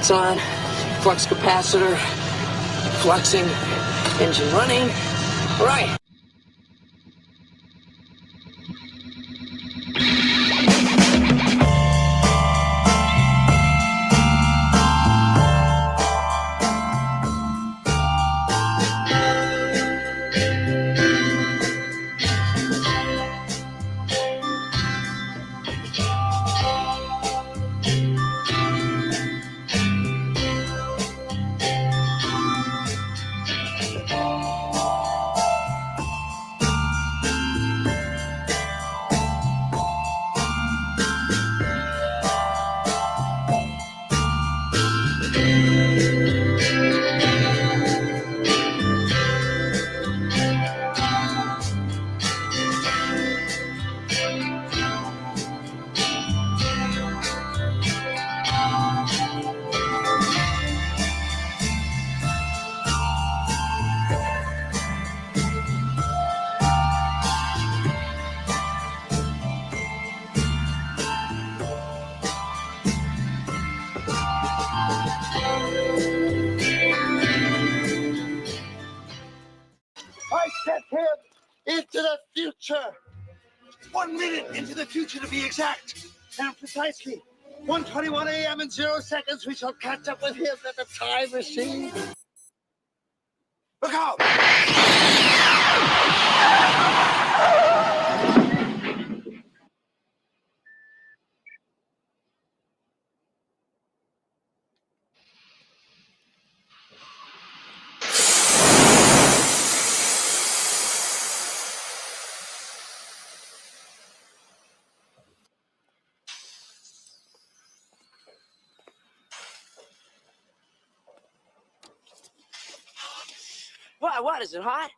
It's on. Flux capacitor. Fluxing. Engine running. All right. I sent him into the future. 1 minute into the future to be exact. And precisely 1:21 a.m. in 0 seconds, we shall catch up with him at the time machine. Look out! What is it, hot?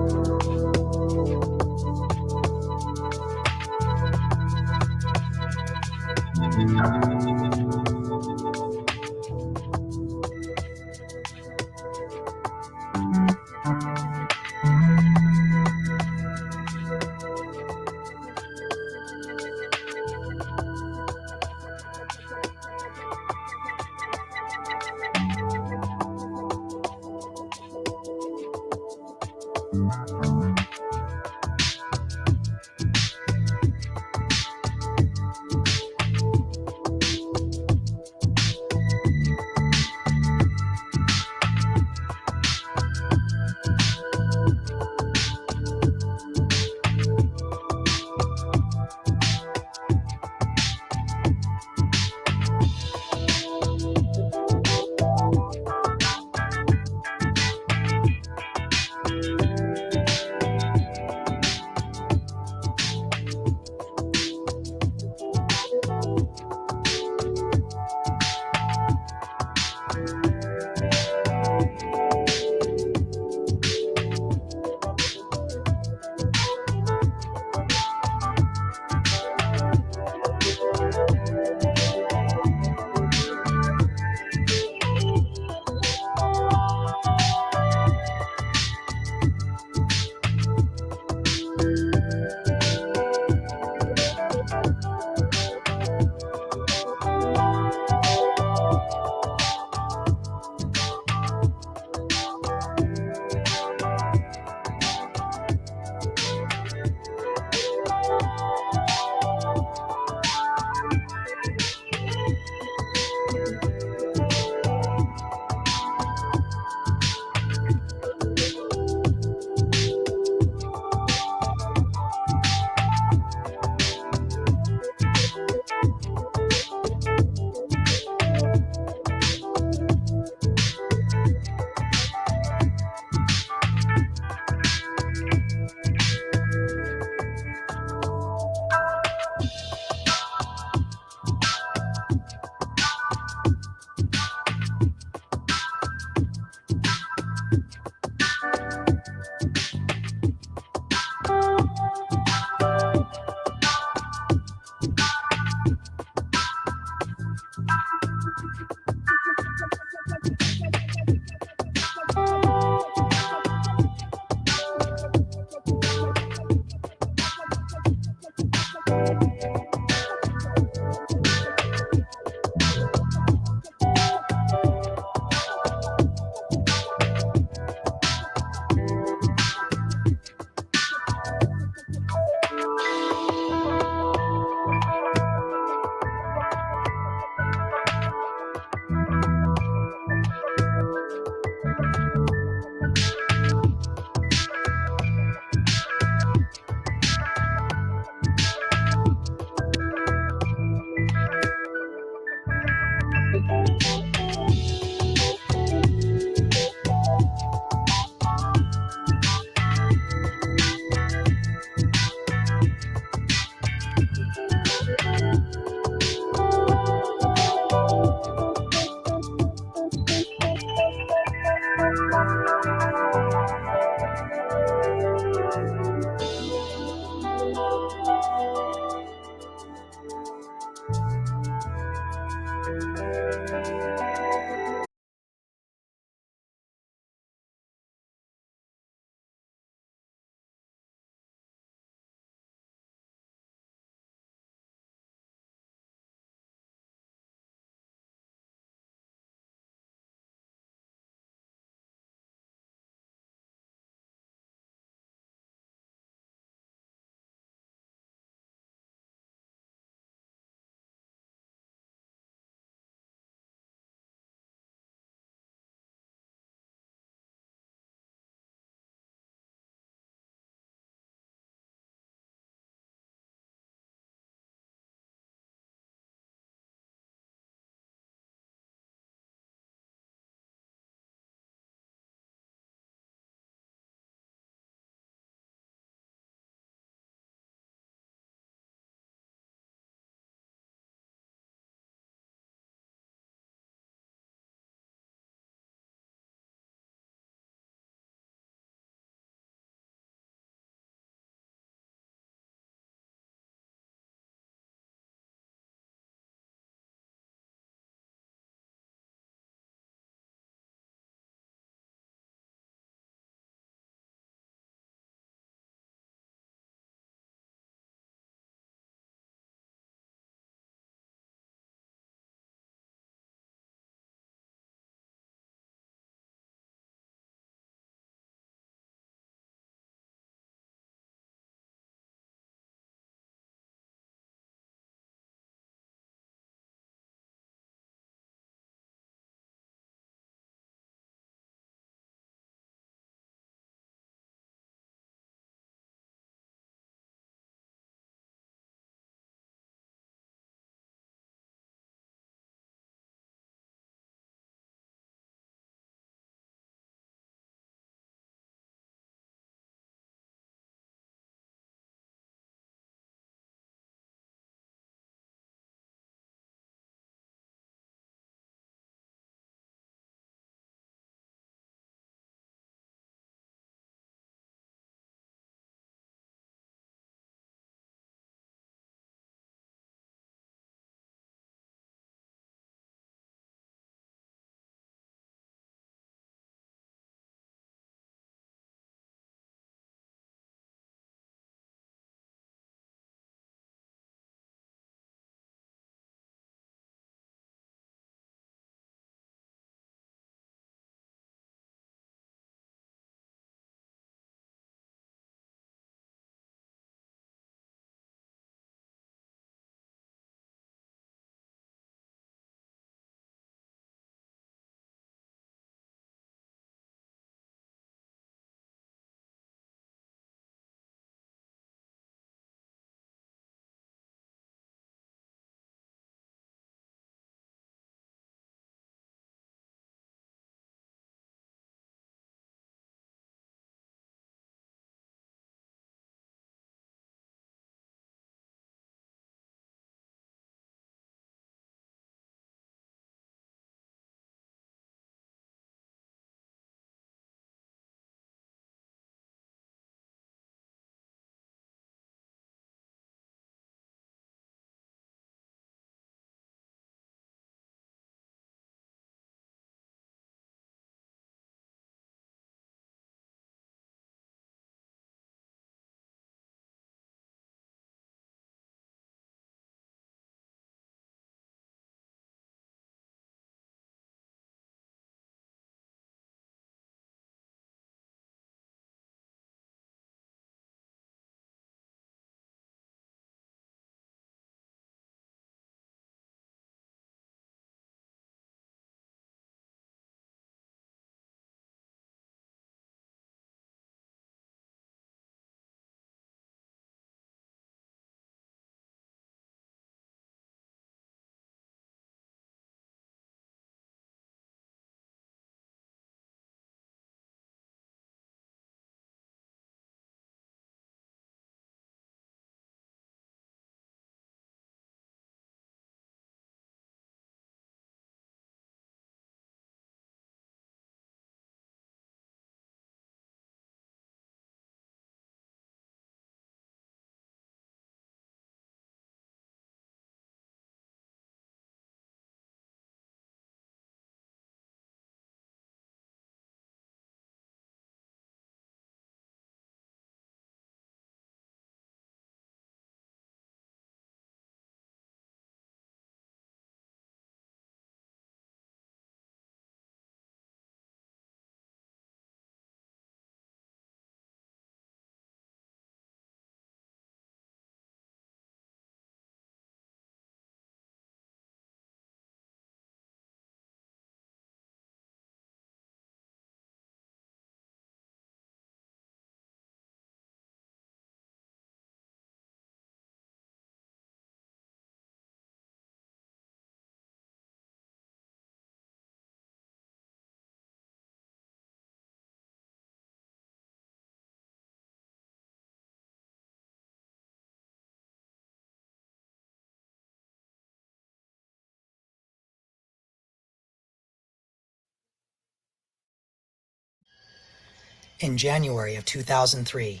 In January of 2003,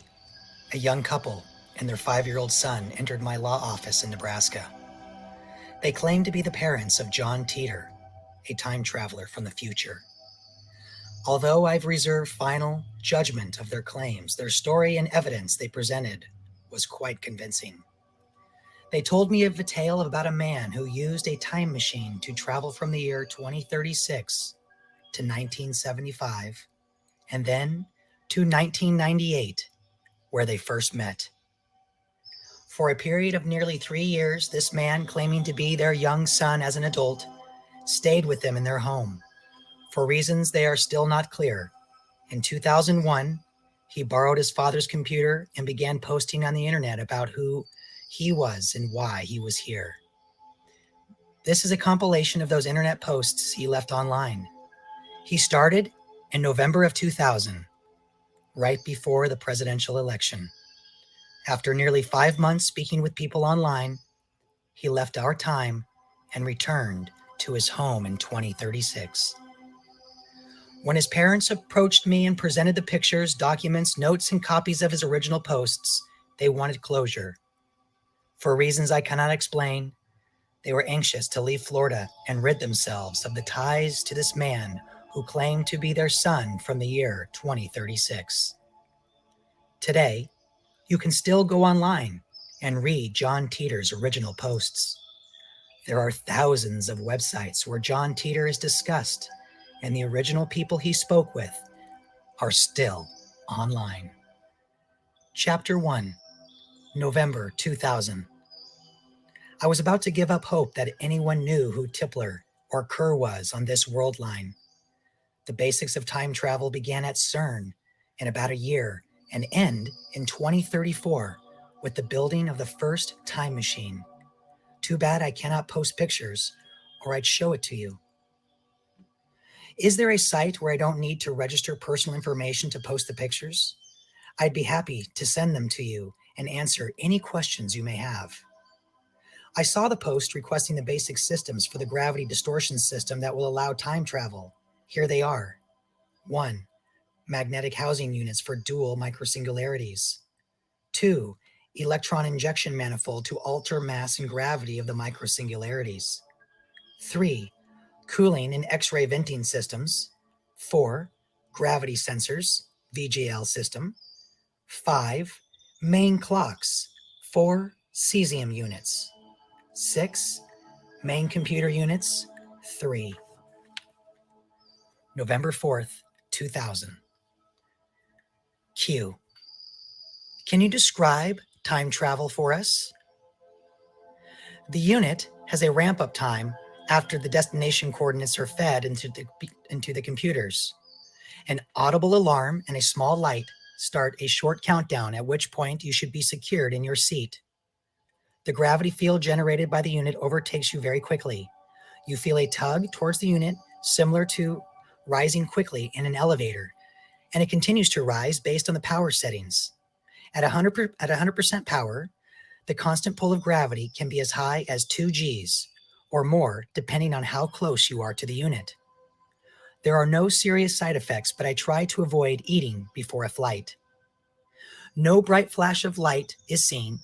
a young couple and their 5-year-old son entered my law office in Nebraska. They claimed to be the parents of John Titor, a time traveler from the future. Although I've reserved final judgment of their claims, their story and evidence they presented was quite convincing. They told me of a tale about a man who used a time machine to travel from the year 2036 to 1975, and then to 1998, where they first met. For a period of nearly 3 years, this man, claiming to be their young son as an adult, stayed with them in their home. For reasons they are still not clear, in 2001, he borrowed his father's computer and began posting on the internet about who he was and why he was here. This is a compilation of those internet posts he left online. He started in November of 2000, right before the presidential election. After nearly 5 months speaking with people online, he left our time and returned to his home in 2036. When his parents approached me and presented the pictures, documents, notes, and copies of his original posts, they wanted closure. For reasons I cannot explain, they were anxious to leave Florida and rid themselves of the ties to this man who claimed to be their son from the year 2036. Today, you can still go online and read John Titor's original posts. There are thousands of websites where John Titor is discussed, and the original people he spoke with are still online. Chapter 1, November 2000. I was about to give up hope that anyone knew who Tipler or Kerr was on this world line. The basics of time travel began at CERN in about a year and end in 2034 with the building of the first time machine. Too bad I cannot post pictures, or I'd show it to you. Is there a site where I don't need to register personal information to post the pictures? I'd be happy to send them to you and answer any questions you may have. I saw the post requesting the basic systems for the gravity distortion system that will allow time travel. Here they are. 1. Magnetic housing units for dual microsingularities. 2. Electron injection manifold to alter mass and gravity of the microsingularities. 3. Cooling and X-ray venting systems. 4. Gravity sensors, VGL system. 5. Main clocks, 4 cesium units. 6. Main computer units, 3. November 4th, 2000. Q. Can you describe time travel for us? The unit has a ramp-up time after the destination coordinates are fed into the computers. An audible alarm and a small light start a short countdown, at which point you should be secured in your seat. The gravity field generated by the unit overtakes you very quickly. You feel a tug towards the unit similar to rising quickly in an elevator, and it continues to rise based on the power settings. At 100% power, the constant pull of gravity can be as high as 2 Gs or more, depending on how close you are to the unit. There are no serious side effects, but I try to avoid eating before a flight. No bright flash of light is seen.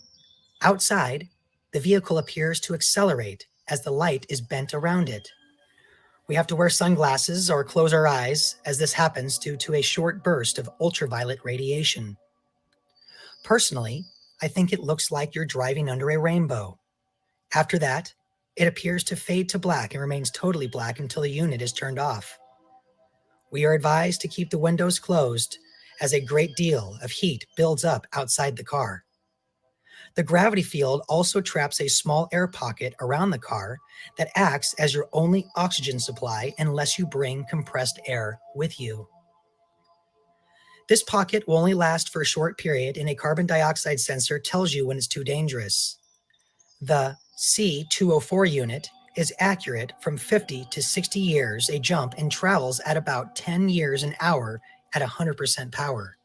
Outside, the vehicle appears to accelerate as the light is bent around it. We have to wear sunglasses or close our eyes as this happens due to a short burst of ultraviolet radiation. Personally, I think it looks like you're driving under a rainbow. After that, it appears to fade to black and remains totally black until the unit is turned off. We are advised to keep the windows closed as a great deal of heat builds up outside the car. The gravity field also traps a small air pocket around the car that acts as your only oxygen supply unless you bring compressed air with you. This pocket will only last for a short period, and a carbon dioxide sensor tells you when it's too dangerous. The C204 unit is accurate from 50 to 60 years a jump and travels at about 10 years an hour at 100% power.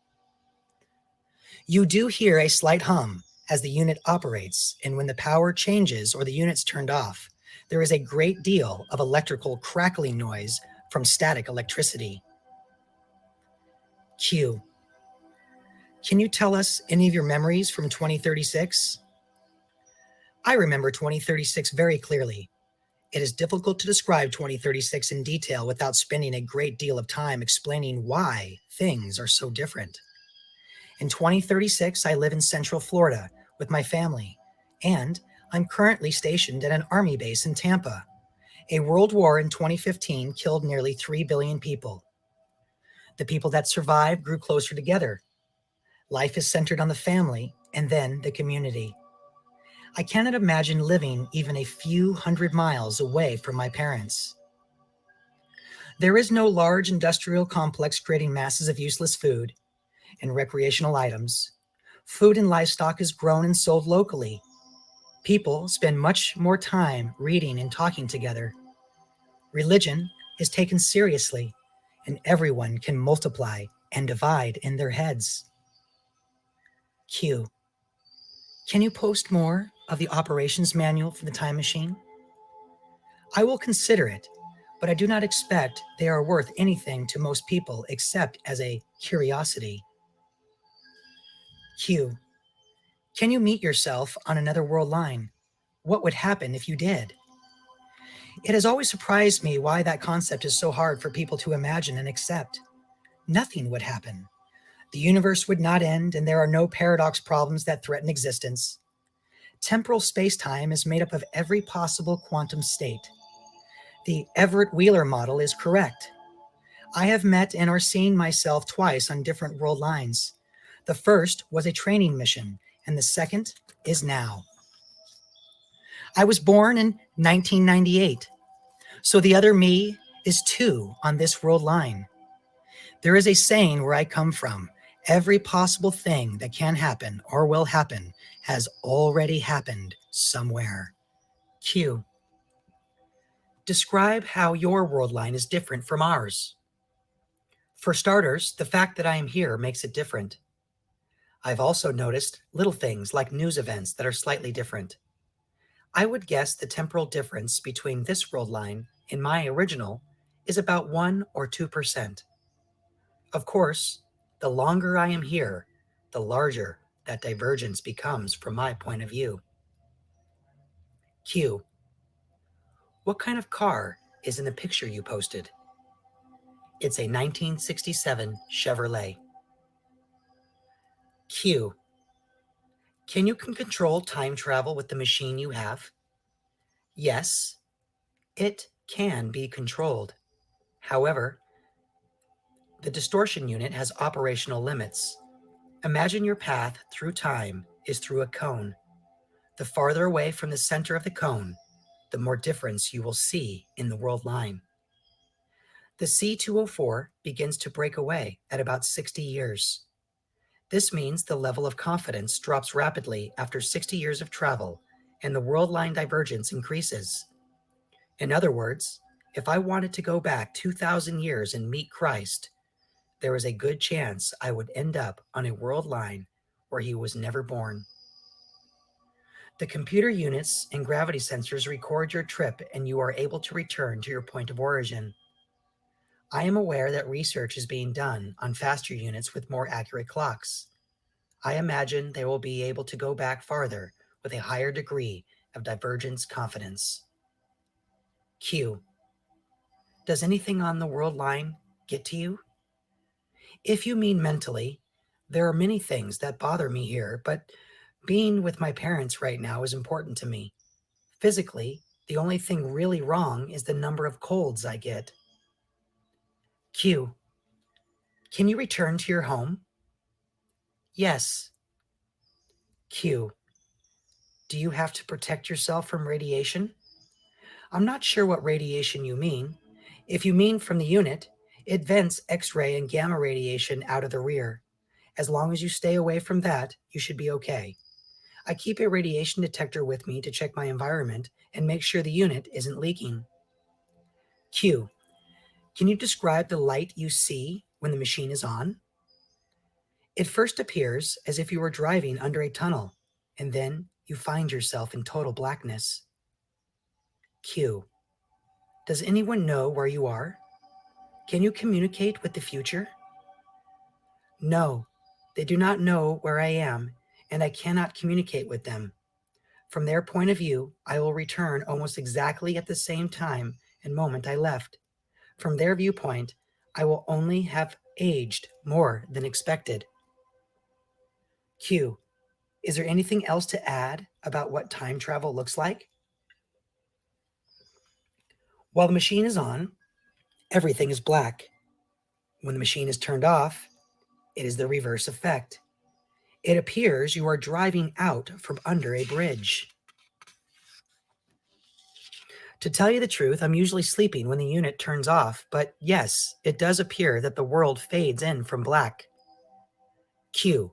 You do hear a slight hum as the unit operates, and when the power changes or the unit's turned off, there is a great deal of electrical crackling noise from static electricity. Q. Can you tell us any of your memories from 2036? I remember 2036 very clearly. It is difficult to describe 2036 in detail without spending a great deal of time explaining why things are so different. In 2036, I live in Central Florida with my family, and I'm currently stationed at an army base in Tampa. A world war in 2015 killed nearly 3 billion people. The people that survived grew closer together. Life is centered on the family and then the community. I cannot imagine living even a few hundred miles away from my parents. There is no large industrial complex creating masses of useless food and recreational items. Food and livestock is grown and sold locally. People spend much more time reading and talking together. Religion is taken seriously, and everyone can multiply and divide in their heads. Q. Can you post more of the operations manual for the time machine? I will consider it, but I do not expect they are worth anything to most people except as a curiosity. Q. Can you meet yourself on another world line? What would happen if you did? It has always surprised me why that concept is so hard for people to imagine and accept. Nothing would happen. The universe would not end, and there are no paradox problems that threaten existence. Temporal space-time is made up of every possible quantum state. The Everett Wheeler model is correct. I have met and or seen myself twice on different world lines. The first was a training mission, and the second is now. I was born in 1998, so the other me is 2 on this world line. There is a saying where I come from: every possible thing that can happen or will happen has already happened somewhere. Q. Describe how your world line is different from ours. For starters, the fact that I am here makes it different. I've also noticed little things like news events that are slightly different. I would guess the temporal difference between this world line and my original is about 1 or 2%. Of course, the longer I am here, the larger that divergence becomes from my point of view. Q. What kind of car is in the picture you posted? It's a 1967 Chevrolet. Q. Can you control time travel with the machine you have? Yes, it can be controlled. However, the distortion unit has operational limits. Imagine your path through time is through a cone. The farther away from the center of the cone, the more difference you will see in the world line. The C204 begins to break away at about 60 years. This means the level of confidence drops rapidly after 60 years of travel, and the world line divergence increases. In other words, if I wanted to go back 2,000 years and meet Christ, there is a good chance I would end up on a world line where he was never born. The computer units and gravity sensors record your trip, and you are able to return to your point of origin. I am aware that research is being done on faster units with more accurate clocks. I imagine they will be able to go back farther with a higher degree of divergence confidence. Q. Does anything on the world line get to you? If you mean mentally, there are many things that bother me here, but being with my parents right now is important to me. Physically, the only thing really wrong is the number of colds I get. Q. Can you return to your home? Yes. Q. Do you have to protect yourself from radiation? I'm not sure what radiation you mean. If you mean from the unit, it vents X-ray and gamma radiation out of the rear. As long as you stay away from that, you should be okay. I keep a radiation detector with me to check my environment and make sure the unit isn't leaking. Q. Can you describe the light you see when the machine is on? It first appears as if you were driving under a tunnel, and then you find yourself in total blackness. Q. Does anyone know where you are? Can you communicate with the future? No. They do not know where I am, and I cannot communicate with them. From their point of view, I will return almost exactly at the same time and moment I left. From their viewpoint, I will only have aged more than expected. Q. Is there anything else to add about what time travel looks like? While the machine is on, everything is black. When the machine is turned off, it is the reverse effect. It appears you are driving out from under a bridge. To tell you the truth, I'm usually sleeping when the unit turns off, but yes, it does appear that the world fades in from black. Q.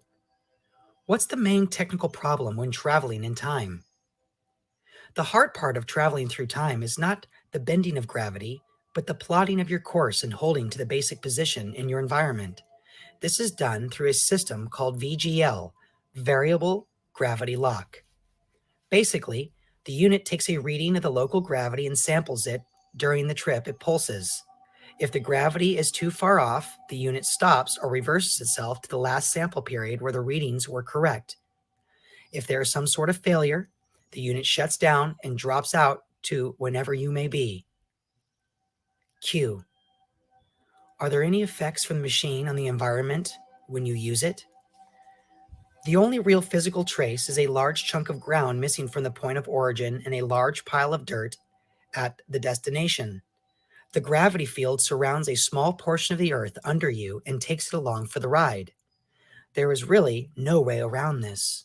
What's the main technical problem when traveling in time? The hard part of traveling through time is not the bending of gravity, but the plotting of your course and holding to the basic position in your environment. This is done through a system called VGL, Variable Gravity Lock. Basically, the unit takes a reading of the local gravity and samples it during the trip it pulses. If the gravity is too far off, the unit stops or reverses itself to the last sample period where the readings were correct. If there is some sort of failure, the unit shuts down and drops out to whenever you may be. Q. Are there any effects from the machine on the environment when you use it? The only real physical trace is a large chunk of ground missing from the point of origin and a large pile of dirt at the destination. The gravity field surrounds a small portion of the earth under you and takes it along for the ride. There is really no way around this.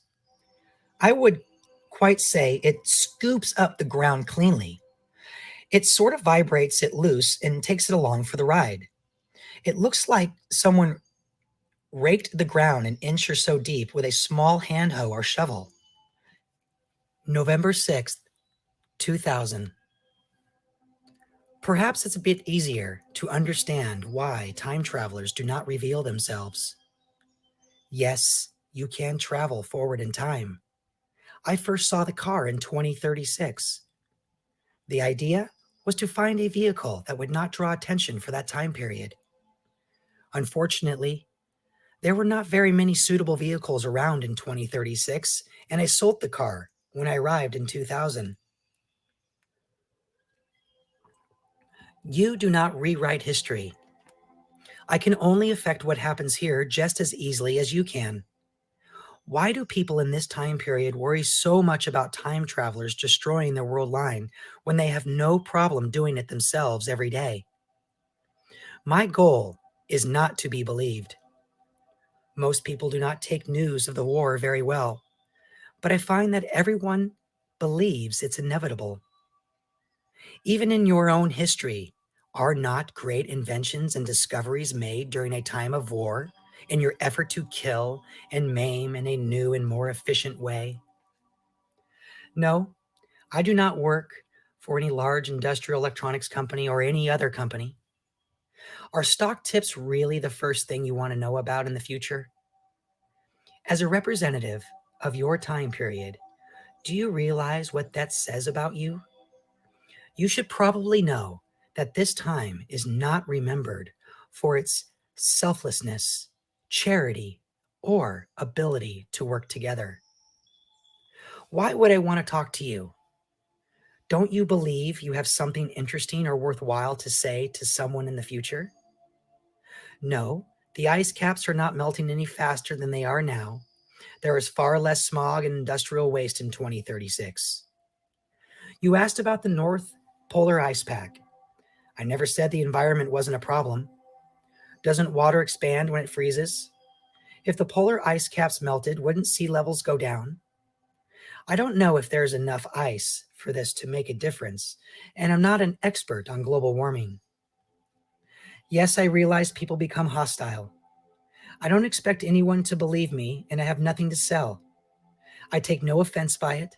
I would quite say it scoops up the ground cleanly. It sort of vibrates it loose and takes it along for the ride. It looks like someone raked the ground an inch or so deep with a small hand hoe or shovel. November 6th, 2000. Perhaps it's a bit easier to understand why time travelers do not reveal themselves. Yes, you can travel forward in time. I first saw the car in 2036. The idea was to find a vehicle that would not draw attention for that time period. Unfortunately, there were not very many suitable vehicles around in 2036, and I sold the car when I arrived in 2000. You do not rewrite history. I can only affect what happens here just as easily as you can. Why do people in this time period worry so much about time travelers destroying their world line when they have no problem doing it themselves every day? My goal is not to be believed. Most people do not take news of the war very well, but I find that everyone believes it's inevitable. Even in your own history, are not great inventions and discoveries made during a time of war in your effort to kill and maim in a new and more efficient way? No, I do not work for any large industrial electronics company or any other company. Are stock tips really the first thing you want to know about in the future? As a representative of your time period, do you realize what that says about you? You should probably know that this time is not remembered for its selflessness, charity, or ability to work together. Why would I want to talk to you? Don't you believe you have something interesting or worthwhile to say to someone in the future? No, the ice caps are not melting any faster than they are now. There is far less smog and industrial waste in 2036. You asked about the North Polar Ice Pack. I never said the environment wasn't a problem. Doesn't water expand when it freezes? If the polar ice caps melted, wouldn't sea levels go down? I don't know if there's enough ice for this to make a difference, and I'm not an expert on global warming. Yes, I realize people become hostile. I don't expect anyone to believe me, and I have nothing to sell. I take no offense by it,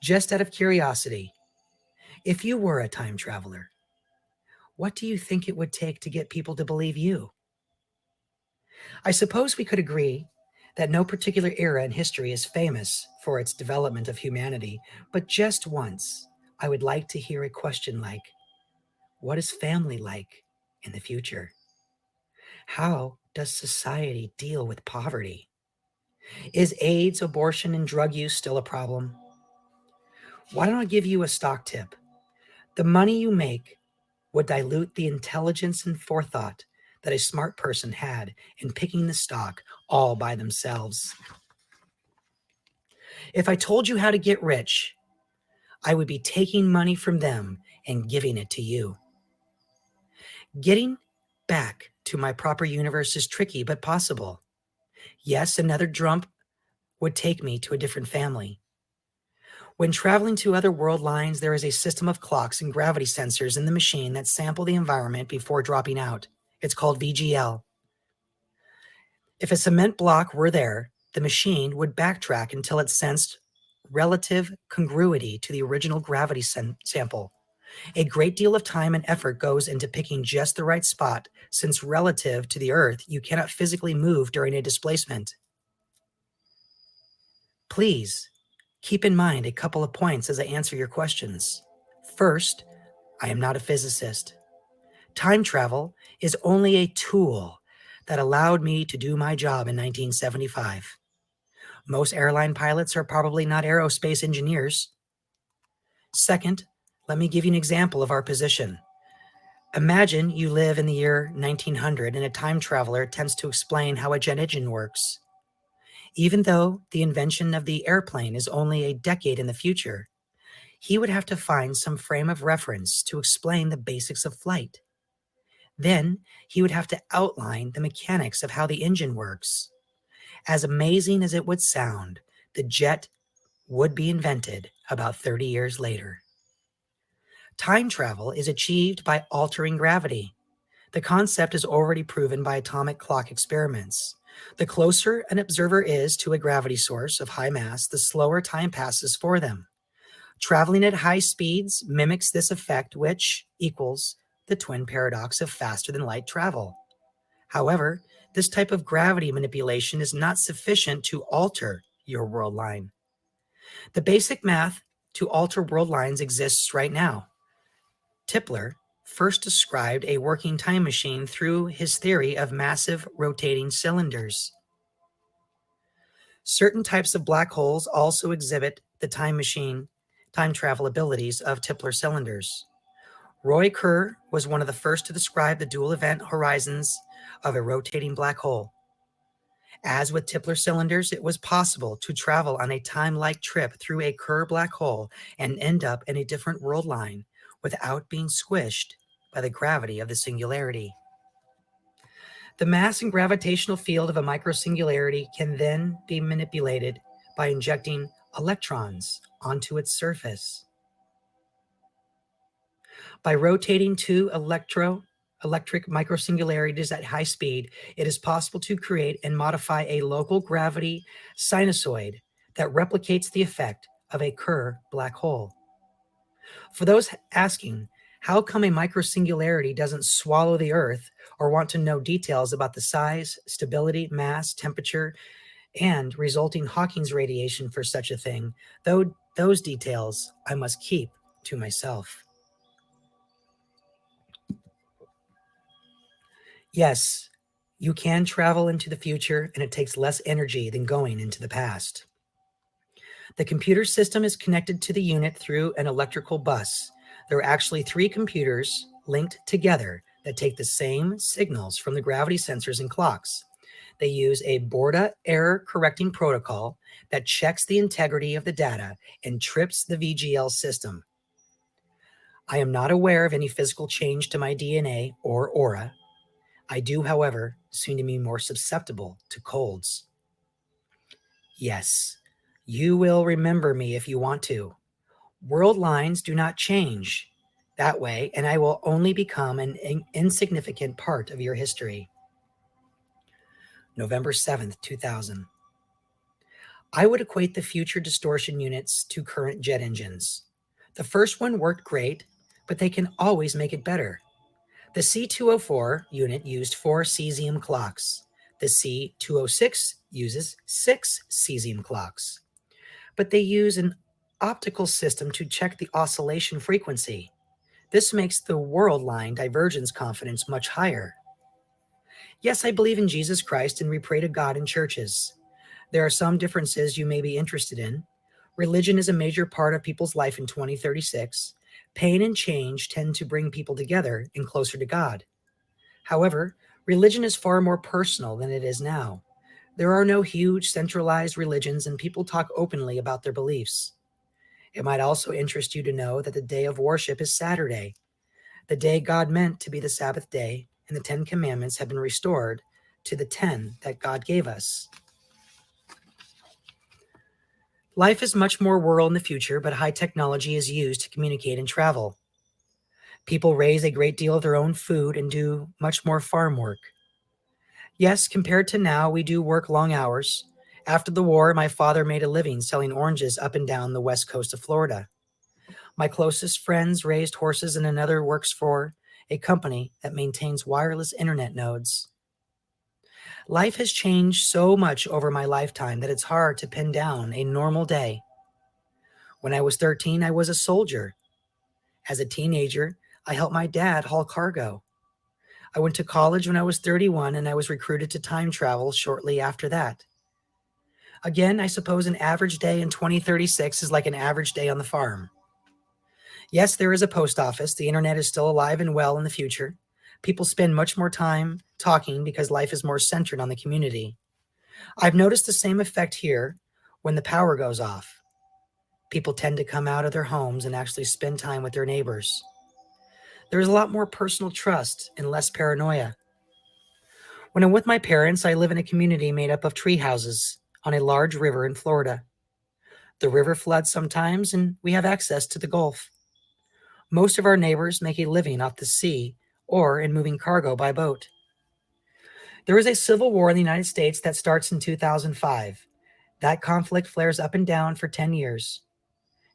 just out of curiosity. If you were a time traveler, what do you think it would take to get people to believe you? I suppose we could agree that no particular era in history is famous for its development of humanity, but just once, I would like to hear a question like, what is family like in the future? How does society deal with poverty? Is AIDS, abortion, and drug use still a problem? Why don't I give you a stock tip? The money you make would dilute the intelligence and forethought that a smart person had in picking the stock all by themselves. If I told you how to get rich, I would be taking money from them and giving it to you. Getting back to my proper universe is tricky but possible. Yes, another jump would take me to a different family. When traveling to other world lines, there is a system of clocks and gravity sensors in the machine that sample the environment before dropping out. It's called VGL. If a cement block were there, the machine would backtrack until it sensed relative congruity to the original gravity sample. A great deal of time and effort goes into picking just the right spot, since relative to the Earth, you cannot physically move during a displacement. Please keep in mind a couple of points as I answer your questions. First, I am not a physicist. Time travel is only a tool that allowed me to do my job in 1975. Most airline pilots are probably not aerospace engineers. Second, let me give you an example of our position. Imagine you live in the year 1900 and a time traveler attempts to explain how a jet engine works. Even though the invention of the airplane is only a decade in the future, he would have to find some frame of reference to explain the basics of flight. Then he would have to outline the mechanics of how the engine works. As amazing as it would sound, the jet would be invented about 30 years later. Time travel is achieved by altering gravity. The concept is already proven by atomic clock experiments. The closer an observer is to a gravity source of high mass, the slower time passes for them. Traveling at high speeds mimics this effect, which equals the twin paradox of faster than light travel. However, this type of gravity manipulation is not sufficient to alter your world line. The basic math to alter world lines exists right now. Tipler first described a working time machine through his theory of massive rotating cylinders. Certain types of black holes also exhibit the time travel abilities of Tipler cylinders. Roy Kerr was one of the first to describe the dual event horizons of a rotating black hole. As with Tipler cylinders, it was possible to travel on a time-like trip through a Kerr black hole and end up in a different world line without being squished by the gravity of the singularity. The mass and gravitational field of a microsingularity can then be manipulated by injecting electrons onto its surface. By rotating two electric microsingularities at high speed, it is possible to create and modify a local gravity sinusoid that replicates the effect of a Kerr black hole. For those asking, how come a microsingularity doesn't swallow the Earth, or want to know details about the size, stability, mass, temperature, and resulting Hawking's radiation for such a thing, though those details I must keep to myself. Yes, you can travel into the future, and it takes less energy than going into the past. The computer system is connected to the unit through an electrical bus. There are actually 3 computers linked together that take the same signals from the gravity sensors and clocks. They use a Borda error correcting protocol that checks the integrity of the data and trips the VGL system. I am not aware of any physical change to my DNA or aura. I do, however, seem to be more susceptible to colds. Yes, you will remember me if you want to. World lines do not change that way, and I will only become an insignificant part of your history. November 7th, 2000. I would equate the future distortion units to current jet engines. The first one worked great, but they can always make it better. The C204 unit used 4 cesium clocks. The C206 uses 6 cesium clocks. But they use an optical system to check the oscillation frequency. This makes the world line divergence confidence much higher. Yes, I believe in Jesus Christ and we pray to God in churches. There are some differences you may be interested in. Religion is a major part of people's life in 2036. Pain and change tend to bring people together and closer to God. However, religion is far more personal than it is now. There are no huge centralized religions and people talk openly about their beliefs. It might also interest you to know that the day of worship is Saturday, the day God meant to be the Sabbath day, and the 10 Commandments have been restored to the 10 that God gave us. Life is much more rural in the future, but high technology is used to communicate and travel. People raise a great deal of their own food and do much more farm work. Yes, compared to now, we do work long hours. After the war, my father made a living selling oranges up and down the west coast of Florida. My closest friends raised horses, and another works for a company that maintains wireless internet nodes. Life has changed so much over my lifetime that it's hard to pin down a normal day. When I was 13, I was a soldier. As a teenager, I helped my dad haul cargo. I went to college when I was 31, and I was recruited to time travel shortly after that. Again, I suppose an average day in 2036 is like an average day on the farm. Yes, there is a post office. The internet is still alive and well in the future. People spend much more time talking because life is more centered on the community. I've noticed the same effect here when the power goes off. People tend to come out of their homes and actually spend time with their neighbors. There is a lot more personal trust and less paranoia. When I'm with my parents, I live in a community made up of tree houses on a large river in Florida. The river floods sometimes, and we have access to the Gulf. Most of our neighbors make a living off the sea or in moving cargo by boat. There is a civil war in the United States that starts in 2005. That conflict flares up and down for 10 years.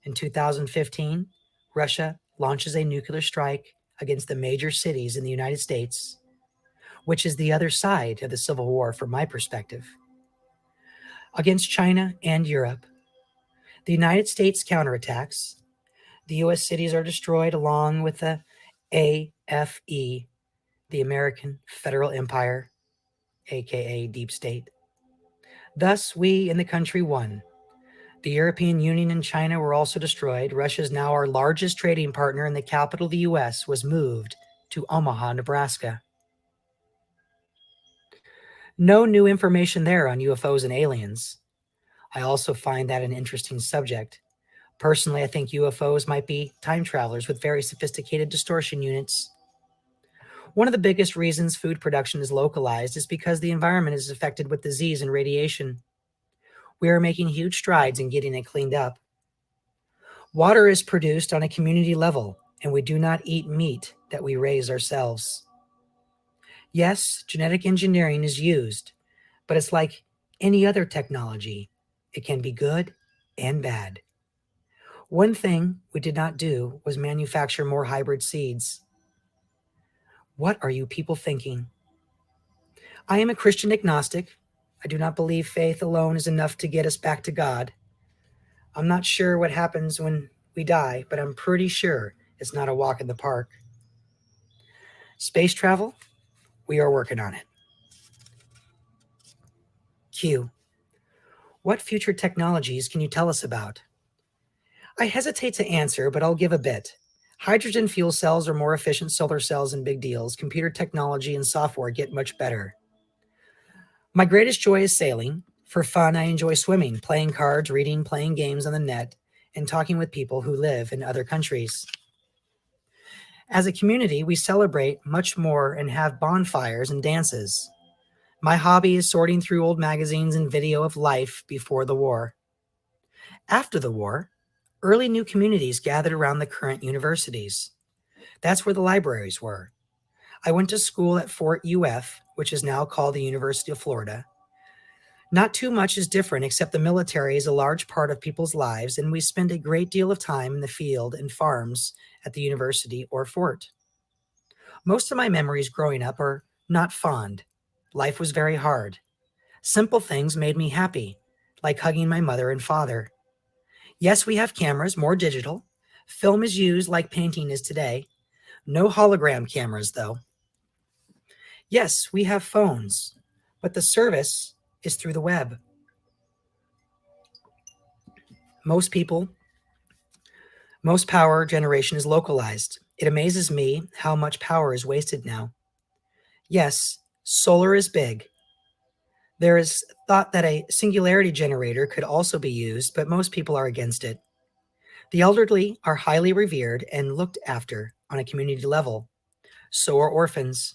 In 2015, Russia launches a nuclear strike against the major cities in the United States, which is the other side of the Civil War from my perspective, against China and Europe. The United States counterattacks. The U.S. cities are destroyed along with the AFE, the American Federal Empire, aka Deep State. Thus, we in the country won. The European Union and China were also destroyed. Russia is now our largest trading partner, and the capital of the U.S. was moved to Omaha, Nebraska. No new information there on UFOs and aliens. I also find that an interesting subject. Personally, I think UFOs might be time travelers with very sophisticated distortion units. One of the biggest reasons food production is localized is because the environment is affected with disease and radiation. We are making huge strides in getting it cleaned up. Water is produced on a community level, and we do not eat meat that we raise ourselves. Yes, genetic engineering is used, but it's like any other technology. It can be good and bad. One thing we did not do was manufacture more hybrid seeds. What are you people thinking? I am a Christian agnostic. I do not believe faith alone is enough to get us back to God. I'm not sure what happens when we die, but I'm pretty sure it's not a walk in the park. Space travel? We are working on it. Q. What future technologies can you tell us about? I hesitate to answer, but I'll give a bit. Hydrogen fuel cells are more efficient solar cells and big deals. Computer technology and software get much better. My greatest joy is sailing. For fun, I enjoy swimming, playing cards, reading, playing games on the net, and talking with people who live in other countries. As a community, we celebrate much more and have bonfires and dances. My hobby is sorting through old magazines and video of life before the war. After the war, early new communities gathered around the current universities. That's where the libraries were. I went to school at Fort UF, which is now called the University of Florida. Not too much is different, except the military is a large part of people's lives, and we spend a great deal of time in the field and farms at the university or fort. Most of my memories growing up are not fond. Life was very hard. Simple things made me happy, like hugging my mother and father. Yes, we have cameras, more digital. Film is used like painting is today. No hologram cameras, though. Yes, we have phones, but the service is through the web. Most power generation is localized. It amazes me how much power is wasted now. Yes, solar is big. There is thought that a singularity generator could also be used, but most people are against it. The elderly are highly revered and looked after on a community level. So are orphans.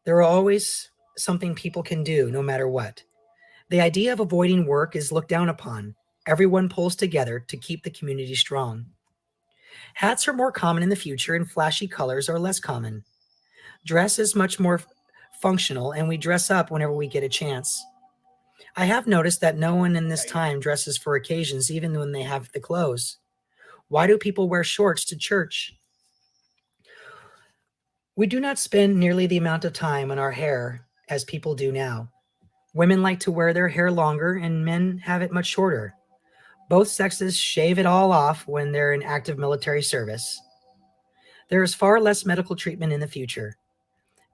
There are always something people can do no matter what. The idea of avoiding work is looked down upon. Everyone pulls together to keep the community strong. Hats are more common in the future and flashy colors are less common. Dress is much more functional and we dress up whenever we get a chance. I have noticed that no one in this time dresses for occasions even when they have the clothes. Why do people wear shorts to church? We do not spend nearly the amount of time on our hair as people do now. Women like to wear their hair longer and men have it much shorter. Both sexes shave it all off when they're in active military service. There is far less medical treatment in the future.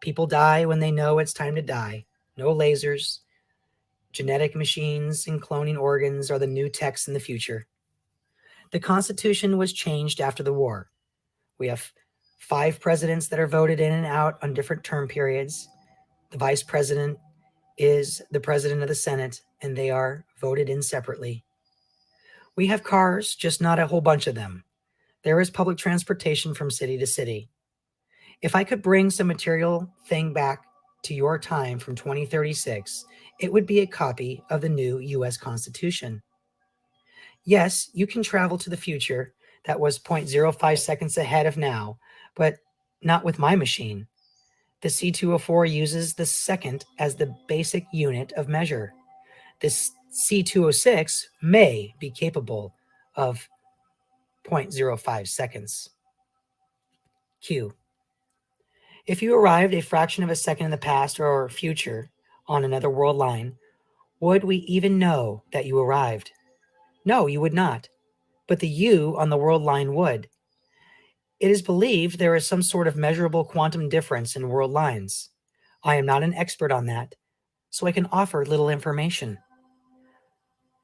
People die when they know it's time to die. No lasers, genetic machines, and cloning organs are the new techs in the future. The Constitution was changed after the war. We have 5 presidents that are voted in and out on different term periods. The vice president is the president of the Senate, and they are voted in separately. We have cars, just not a whole bunch of them. There is public transportation from city to city. If I could bring some material thing back to your time from 2036, it would be a copy of the new US Constitution. Yes, you can travel to the future that was 0.05 seconds ahead of now, but not with my machine. The C204 uses the second as the basic unit of measure. This C206 may be capable of 0.05 seconds. Q. If you arrived a fraction of a second in the past or future on another world line, would we even know that you arrived? No, you would not. But the you on the world line would. It is believed there is some sort of measurable quantum difference in world lines. I am not an expert on that, so I can offer little information.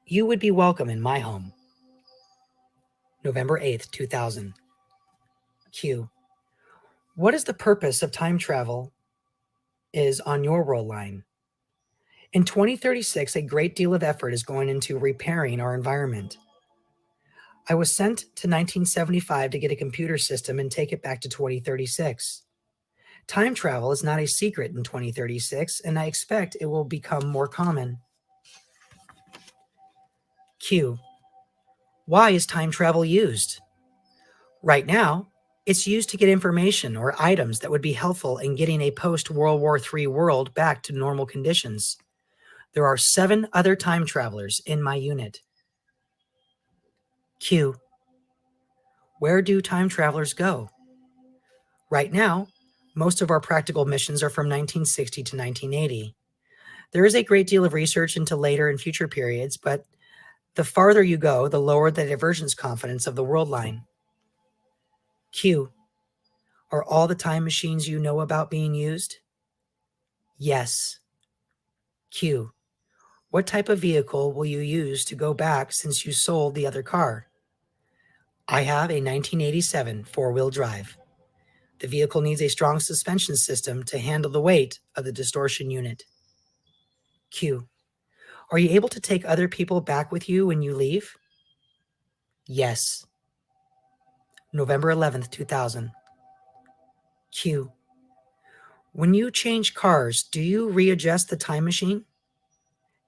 You would be welcome in my home. November 8th, 2000. Q. What is the purpose of time travel is on your world line? In 2036, a great deal of effort is going into repairing our environment. I was sent to 1975 to get a computer system and take it back to 2036. Time travel is not a secret in 2036, and I expect it will become more common. Q. Why is time travel used? Right now, it's used to get information or items that would be helpful in getting a post-World War III world back to normal conditions. There are 7 other time travelers in my unit. Q. Where do time travelers go? Right now, most of our practical missions are from 1960 to 1980. There is a great deal of research into later and future periods, but the farther you go, the lower the divergence confidence of the world line. Q. Are all the time machines you know about being used? Yes. Q. What type of vehicle will you use to go back since you sold the other car? I have a 1987 four-wheel drive. The vehicle needs a strong suspension system to handle the weight of the distortion unit. Q. Are you able to take other people back with you when you leave? Yes. November 11th, 2000. Q. When you change cars, do you readjust the time machine?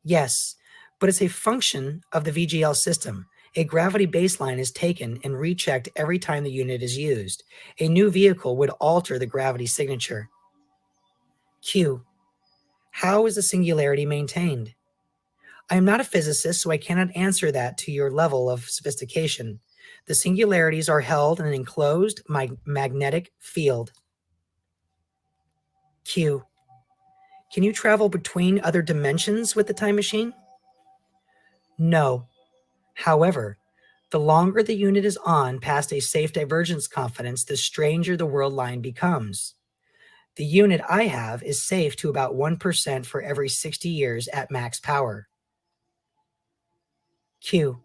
Yes, but it's a function of the VGL system. A gravity baseline is taken and rechecked every time the unit is used. A new vehicle would alter the gravity signature. Q. How is the singularity maintained? I am not a physicist, so I cannot answer that to your level of sophistication. The singularities are held in an enclosed magnetic field. Q. Can you travel between other dimensions with the time machine? No. However, the longer the unit is on past a safe divergence confidence, the stranger the world line becomes. The unit I have is safe to about 1% for every 60 years at max power. Q.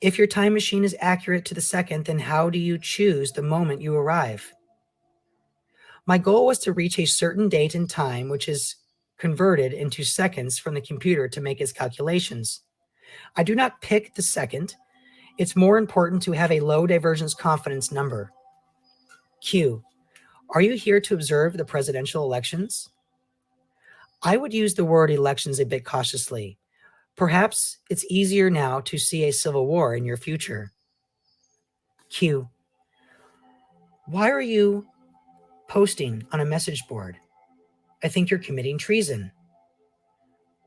If your time machine is accurate to the second, then how do you choose the moment you arrive? My goal was to reach a certain date and time, which is converted into seconds from the computer to make its calculations. I do not pick the second. It's more important to have a low divergence confidence number. Q. Are you here to observe the presidential elections? I would use the word elections a bit cautiously. Perhaps it's easier now to see a civil war in your future. Q. Why are you posting on a message board? I think you're committing treason.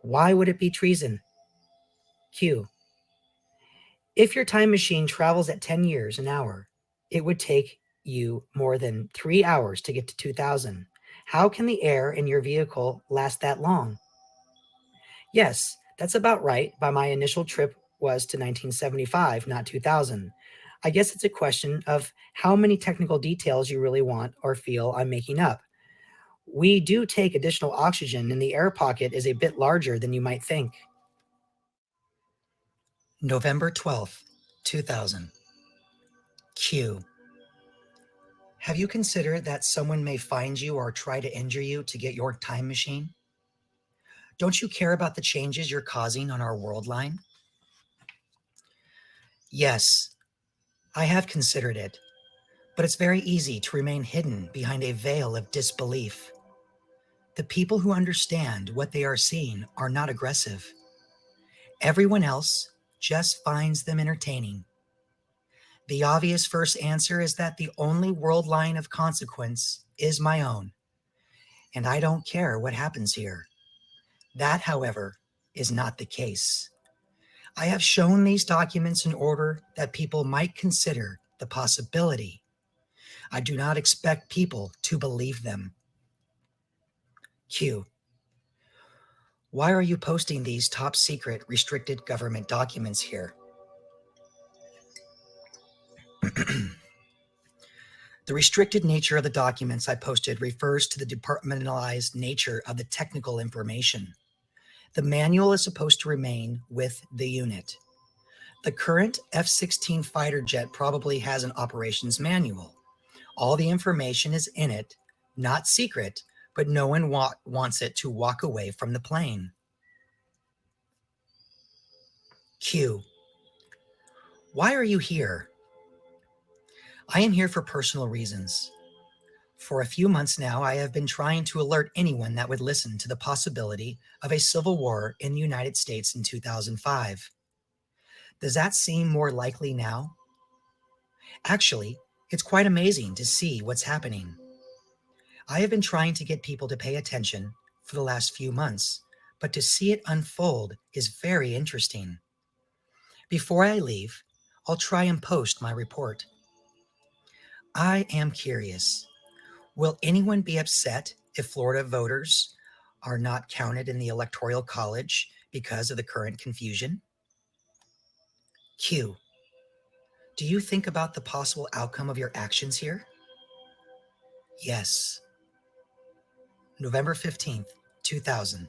Why would it be treason? Q. If your time machine travels at 10 years an hour, it would take you more than 3 hours to get to 2000. How can the air in your vehicle last that long? Yes, that's about right, but my initial trip was to 1975, not 2000. I guess it's a question of how many technical details you really want or feel I'm making up. We do take additional oxygen, and the air pocket is a bit larger than you might think. November 12th, 2000. Q. Have you considered that someone may find you or try to injure you to get your time machine? Don't you care about the changes you're causing on our world line? Yes, I have considered it, but it's very easy to remain hidden behind a veil of disbelief. The people who understand what they are seeing are not aggressive. Everyone else just finds them entertaining. The obvious first answer is that the only world line of consequence is my own, and I don't care what happens here. That, however, is not the case. I have shown these documents in order that people might consider the possibility. I do not expect people to believe them. Q. Why are you posting these top secret restricted government documents here? The restricted nature of the documents I posted refers to the departmentalized nature of the technical information. The manual is supposed to remain with the unit. The current F-16 fighter jet probably has an operations manual. All the information is in it, not secret, but no one wants it to walk away from the plane. Q. Why are you here? I am here for personal reasons. For a few months now, I have been trying to alert anyone that would listen to the possibility of a civil war in the United States in 2005. Does that seem more likely now? Actually, it's quite amazing to see what's happening. I have been trying to get people to pay attention for the last few months, but to see it unfold is very interesting. Before I leave, I'll try and post my report. I am curious. Will anyone be upset if Florida voters are not counted in the Electoral College because of the current confusion? Q. Do you think about the possible outcome of your actions here? Yes. November 15th, 2000.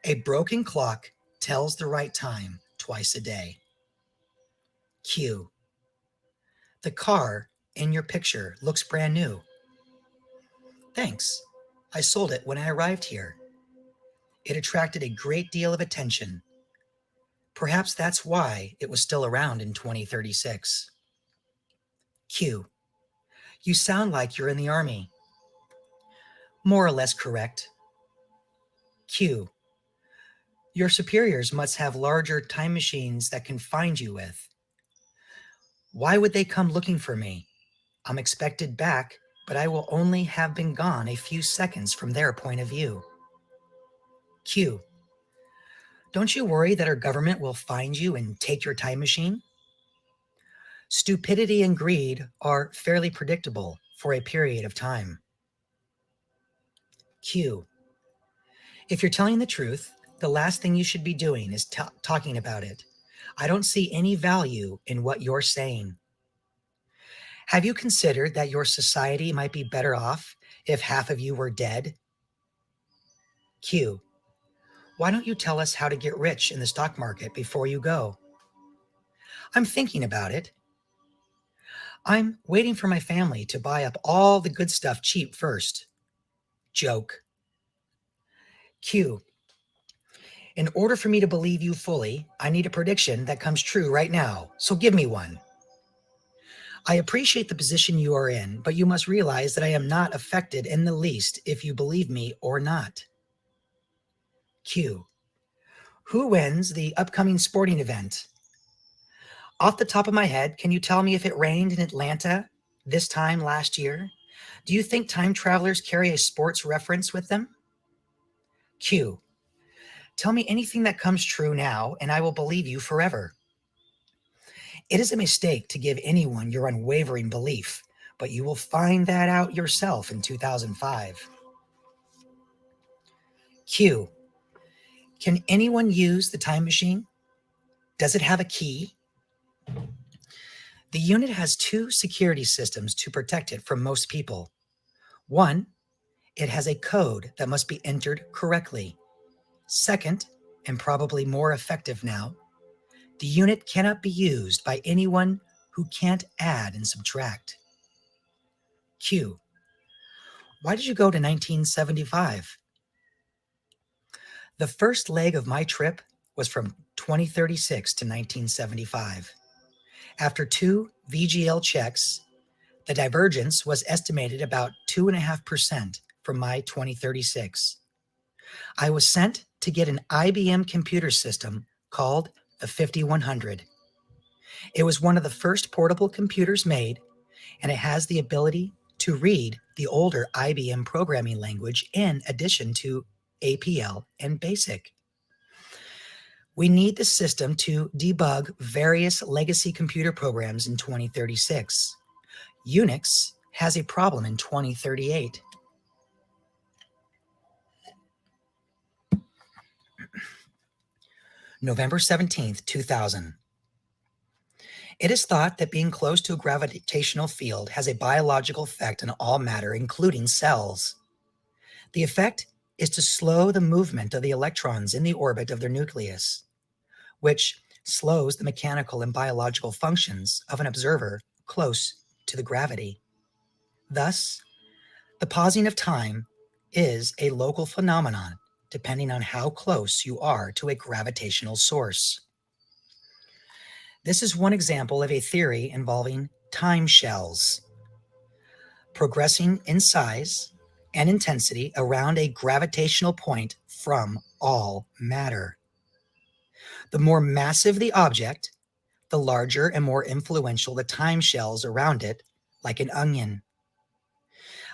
A broken clock tells the right time twice a day. Q. The car in your picture looks brand new. Thanks. I sold it when I arrived here. It attracted a great deal of attention. Perhaps that's why it was still around in 2036. Q. You sound like you're in the Army. More or less correct. Q. Your superiors must have larger time machines that can find you with. Why would they come looking for me? I'm expected back, but I will only have been gone a few seconds from their point of view. Q. Don't you worry that our government will find you and take your time machine? Stupidity and greed are fairly predictable for a period of time. Q. If you're telling the truth, the last thing you should be doing is talking about it. I don't see any value in what you're saying. Have you considered that your society might be better off if half of you were dead? Q. Why don't you tell us how to get rich in the stock market before you go? I'm thinking about it. I'm waiting for my family to buy up all the good stuff cheap first. Joke. Q. In order for me to believe you fully, I need a prediction that comes true right now, so give me one. I appreciate the position you are in, but you must realize that I am not affected in the least if you believe me or not. Q. Who wins the upcoming sporting event? Off the top of my head, can you tell me if it rained in Atlanta this time last year? Do you think time travelers carry a sports reference with them? Q. Tell me anything that comes true now, and I will believe you forever. It is a mistake to give anyone your unwavering belief, but you will find that out yourself in 2005. Q. Can anyone use the time machine? Does it have a key? The unit has two security systems to protect it from most people. One, it has a code that must be entered correctly. Second, and probably more effective now, the unit cannot be used by anyone who can't add and subtract. Q. Why did you go to 1975? The first leg of my trip was from 2036 to 1975. After two VGL checks, the divergence was estimated about 2.5% from my 2036. I was sent to get an IBM computer system called the 5100. It was one of the first portable computers made, and it has the ability to read the older IBM programming language in addition to APL and BASIC. We need the system to debug various legacy computer programs in 2036. Unix has a problem in 2038. November 17th, 2000. It is thought that being close to a gravitational field has a biological effect on all matter, including cells. The effect is to slow the movement of the electrons in the orbit of their nucleus, which slows the mechanical and biological functions of an observer close to the gravity. Thus, the pausing of time is a local phenomenon depending on how close you are to a gravitational source. This is one example of a theory involving time shells, progressing in size and intensity around a gravitational point from all matter. The more massive the object, the larger and more influential the time shells around it, like an onion.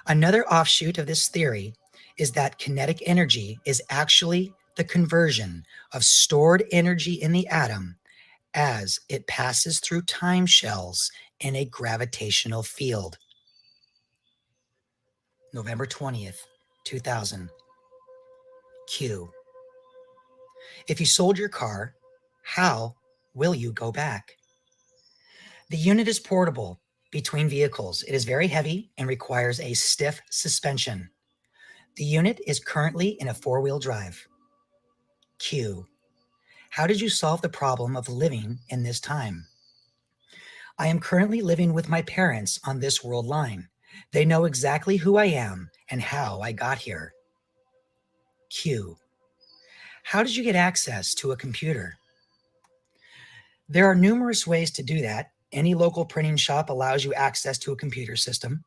Another offshoot of this theory is that kinetic energy is actually the conversion of stored energy in the atom as it passes through time shells in a gravitational field. November 20th, 2000. Q. If you sold your car, how will you go back? The unit is portable between vehicles. It is very heavy and requires a stiff suspension. The unit is currently in a four-wheel drive. Q. How did you solve the problem of living in this time? I am currently living with my parents on this world line. They know exactly who I am and how I got here. Q. How did you get access to a computer? There are numerous ways to do that. Any local printing shop allows you access to a computer system.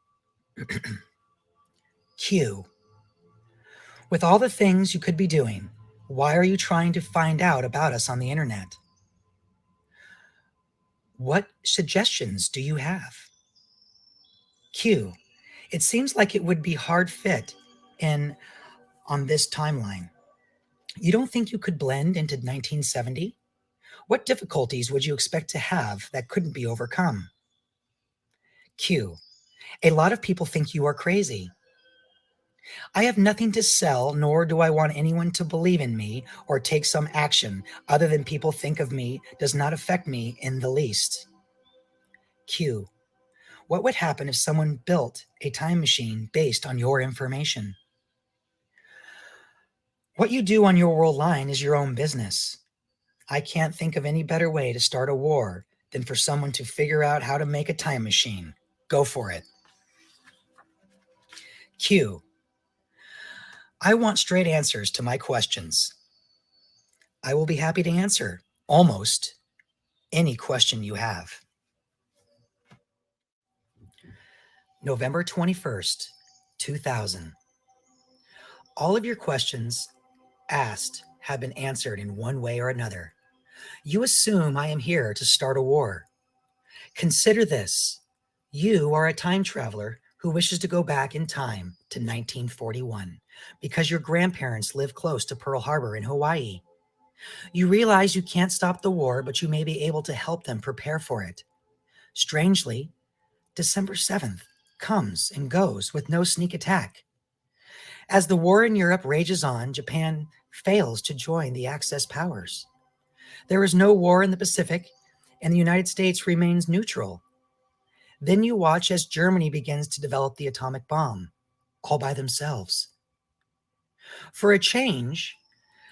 Q. With all the things you could be doing, why are you trying to find out about us on the internet? What suggestions do you have? Q. It seems like it would be hard fit in on this timeline. You don't think you could blend into 1970? What difficulties would you expect to have that couldn't be overcome? Q. A lot of people think you are crazy. I have nothing to sell, nor do I want anyone to believe in me or take some action other than people think of me does not affect me in the least. Q. What would happen if someone built a time machine based on your information? What you do on your world line is your own business. I can't think of any better way to start a war than for someone to figure out how to make a time machine. Go for it. Q. I want straight answers to my questions. I will be happy to answer almost any question you have. November 21st, 2000. All of your questions asked have been answered in one way or another. You assume I am here to start a war. Consider this. You are a time traveler who wishes to go back in time to 1941 because your grandparents live close to Pearl Harbor in Hawaii. You realize you can't stop the war, but you may be able to help them prepare for it. Strangely, December 7th comes and goes with no sneak attack. As the war in Europe rages on, Japan fails to join the Axis powers. There is no war in the Pacific, and the United States remains neutral. Then you watch as Germany begins to develop the atomic bomb, all by themselves. For a change,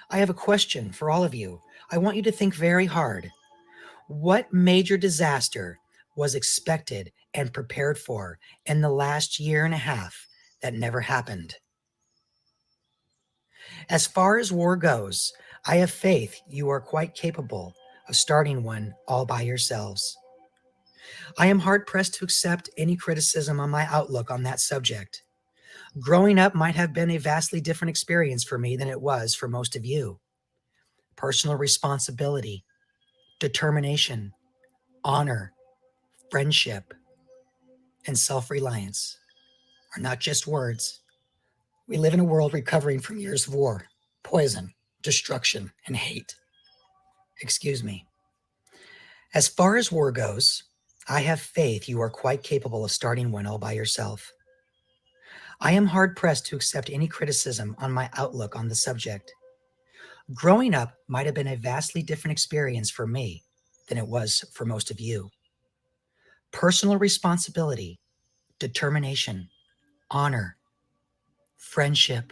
I have a question for all of you. I want you to think very hard. What major disaster was expected and prepared for in the last year and a half that never happened? As far as war goes, I have faith you are quite capable of starting one all by yourselves. I am hard-pressed to accept any criticism on my outlook on that subject. Growing up might have been a vastly different experience for me than it was for most of you. Personal responsibility, determination, honor, friendship, and self-reliance are not just words. We live in a world recovering from years of war, poison, destruction, and hate. Excuse me. As far as war goes, I have faith you are quite capable of starting one all by yourself. I am hard-pressed to accept any criticism on my outlook on the subject. Growing up might have been a vastly different experience for me than it was for most of you. Personal responsibility, determination, honor, friendship,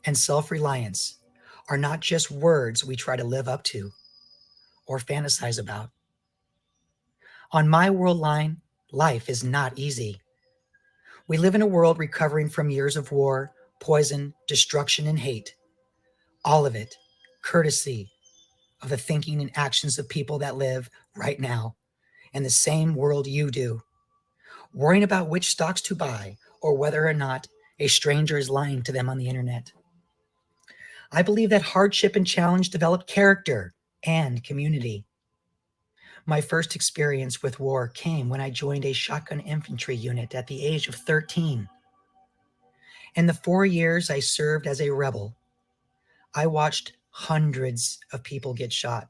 and self-reliance are not just words we try to live up to or fantasize about. On my world line, life is not easy. We live in a world recovering from years of war, poison, destruction, and hate. All of it courtesy of the thinking and actions of people that live right now in the same world you do, worrying about which stocks to buy or whether or not a stranger is lying to them on the internet. I believe that hardship and challenge develop character and community. My first experience with war came when I joined a shotgun infantry unit at the age of 13. In the 4 years I served as a rebel, I watched hundreds of people get shot,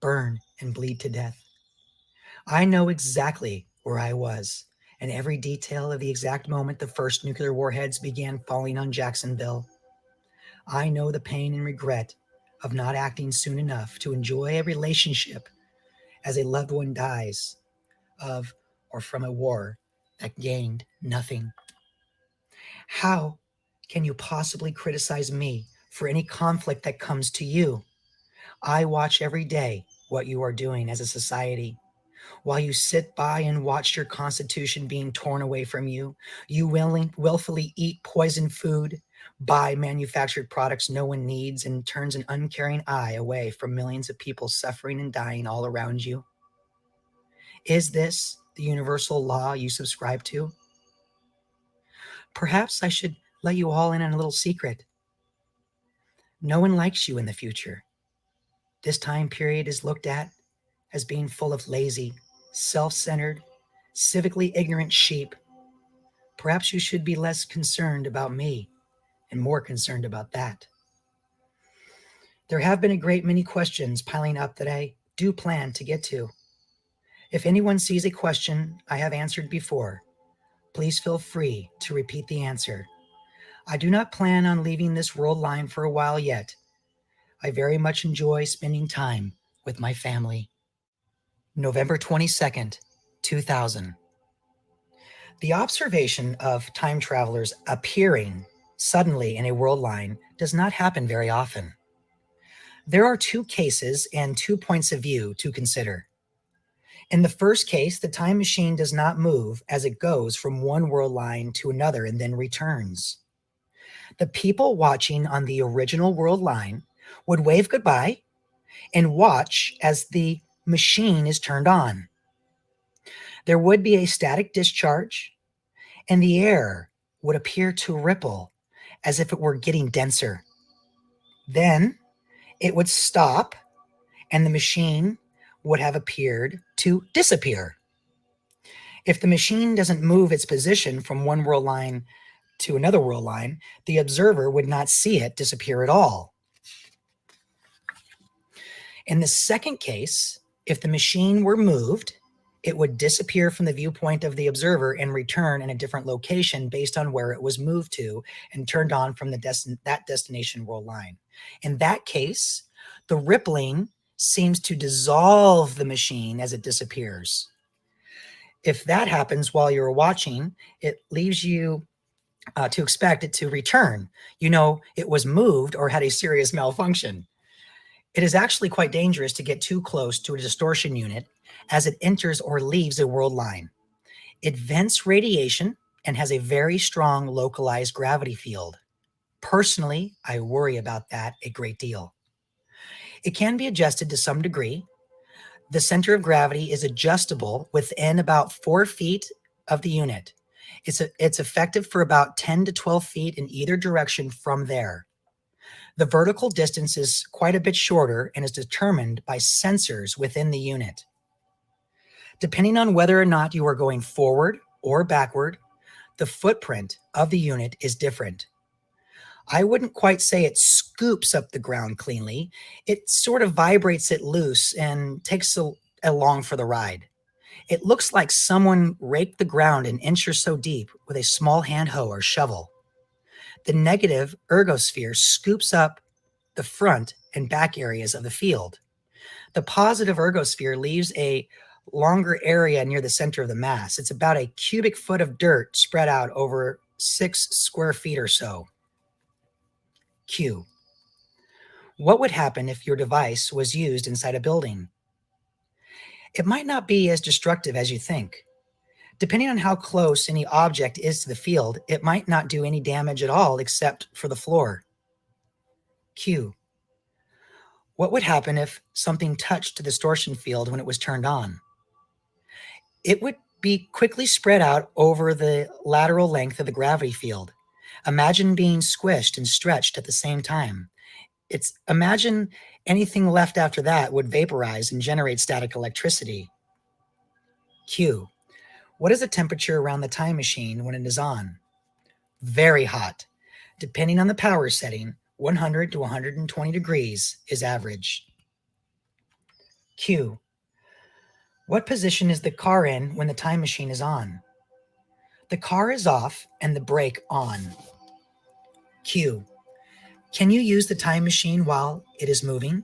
burn, and bleed to death. I know exactly where I was and every detail of the exact moment the first nuclear warheads began falling on Jacksonville. I know the pain and regret of not acting soon enough to enjoy a relationship as a loved one dies of or from a war that gained nothing. How can you possibly criticize me for any conflict that comes to you? I watch every day what you are doing as a society. While you sit by and watch your constitution being torn away from you, you willfully eat poisoned food, buy manufactured products no one needs, and turns an uncaring eye away from millions of people suffering and dying all around you. Is this the universal law you subscribe to? Perhaps I should let you all in on a little secret. No one likes you in the future. This time period is looked at as being full of lazy, self-centered, civically ignorant sheep. Perhaps you should be less concerned about me and more concerned about that. There have been a great many questions piling up that I do plan to get to. If anyone sees a question I have answered before, please feel free to repeat the answer. I do not plan on leaving this world line for a while yet. I very much enjoy spending time with my family. November 22nd, 2000. The observation of time travelers appearing suddenly in a world line does not happen very often. There are two cases and 2 points of view to consider. In the first case, the time machine does not move as it goes from one world line to another and then returns. The people watching on the original world line would wave goodbye and watch as the machine is turned on. There would be a static discharge, and the air would appear to ripple as if it were getting denser. Then it would stop, and the machine would have appeared to disappear. If the machine doesn't move its position from one world line to another world line, the observer would not see it disappear at all. In the second case, if the machine were moved, it would disappear from the viewpoint of the observer and return in a different location based on where it was moved to and turned on from that destination world line. In that case, the rippling seems to dissolve the machine as it disappears. If that happens while you're watching, it leaves you to expect it to return. You know, it was moved or had a serious malfunction. It is actually quite dangerous to get too close to a distortion unit as it enters or leaves a world line. It vents radiation and has a very strong localized gravity field. Personally, I worry about that a great deal. It can be adjusted to some degree. The center of gravity is adjustable within about 4 feet of the unit. It's effective for about 10 to 12 feet in either direction from there. The vertical distance is quite a bit shorter and is determined by sensors within the unit. Depending on whether or not you are going forward or backward, the footprint of the unit is different. I wouldn't quite say it scoops up the ground cleanly. It sort of vibrates it loose and takes along for the ride. It looks like someone raked the ground an inch or so deep with a small hand hoe or shovel. The negative ergosphere scoops up the front and back areas of the field. The positive ergosphere leaves a longer area near the center of the mass. It's about a cubic foot of dirt spread out over 6 square feet or so. Q. What would happen if your device was used inside a building? It might not be as destructive as you think. Depending on how close any object is to the field, it might not do any damage at all except for the floor. Q. What would happen if something touched the distortion field when it was turned on? It would be quickly spread out over the lateral length of the gravity field. Imagine being squished and stretched at the same time. Imagine anything left after that would vaporize and generate static electricity. Q. What is the temperature around the time machine when it is on? Very hot. Depending on the power setting, 100 to 120 degrees is average. Q. What position is the car in when the time machine is on? The car is off and the brake on. Q. Can you use the time machine while it is moving?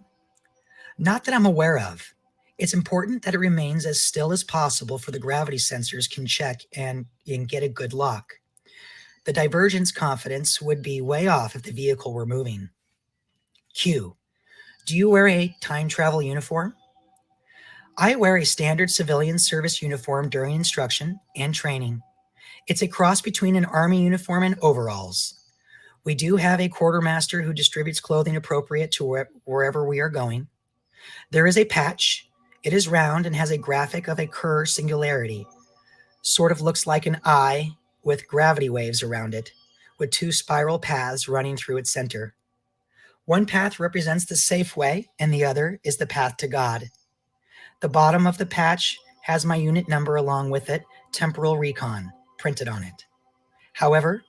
Not that I'm aware of. It's important that it remains as still as possible for the gravity sensors can check and get a good lock. The divergence confidence would be way off if the vehicle were moving. Q. Do you wear a time travel uniform? I wear a standard civilian service uniform during instruction and training. It's a cross between an Army uniform and overalls. We do have a quartermaster who distributes clothing appropriate to wherever we are going. There is a patch. It is round and has a graphic of a Kerr singularity. Sort of looks like an eye with gravity waves around it, with 2 spiral paths running through its center. One path represents the safe way, and the other is the path to God. The bottom of the patch has my unit number along with it, temporal recon, printed on it. However,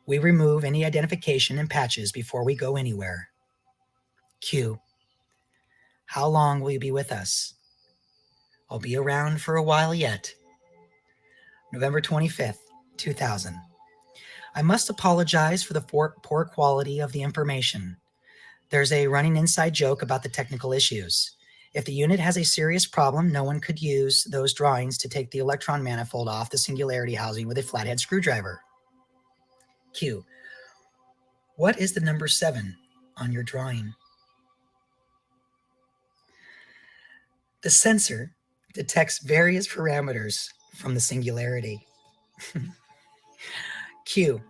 we remove any identification and patches before we go anywhere. Q. How long will you be with us? I'll be around for a while yet. November 25th, 2000. I must apologize for the poor quality of the information. There's a running inside joke about the technical issues. If the unit has a serious problem, no one could use those drawings to take the electron manifold off the singularity housing with a flathead screwdriver. Q. What is the number 7 on your drawing? The sensor detects various parameters from the singularity. Q.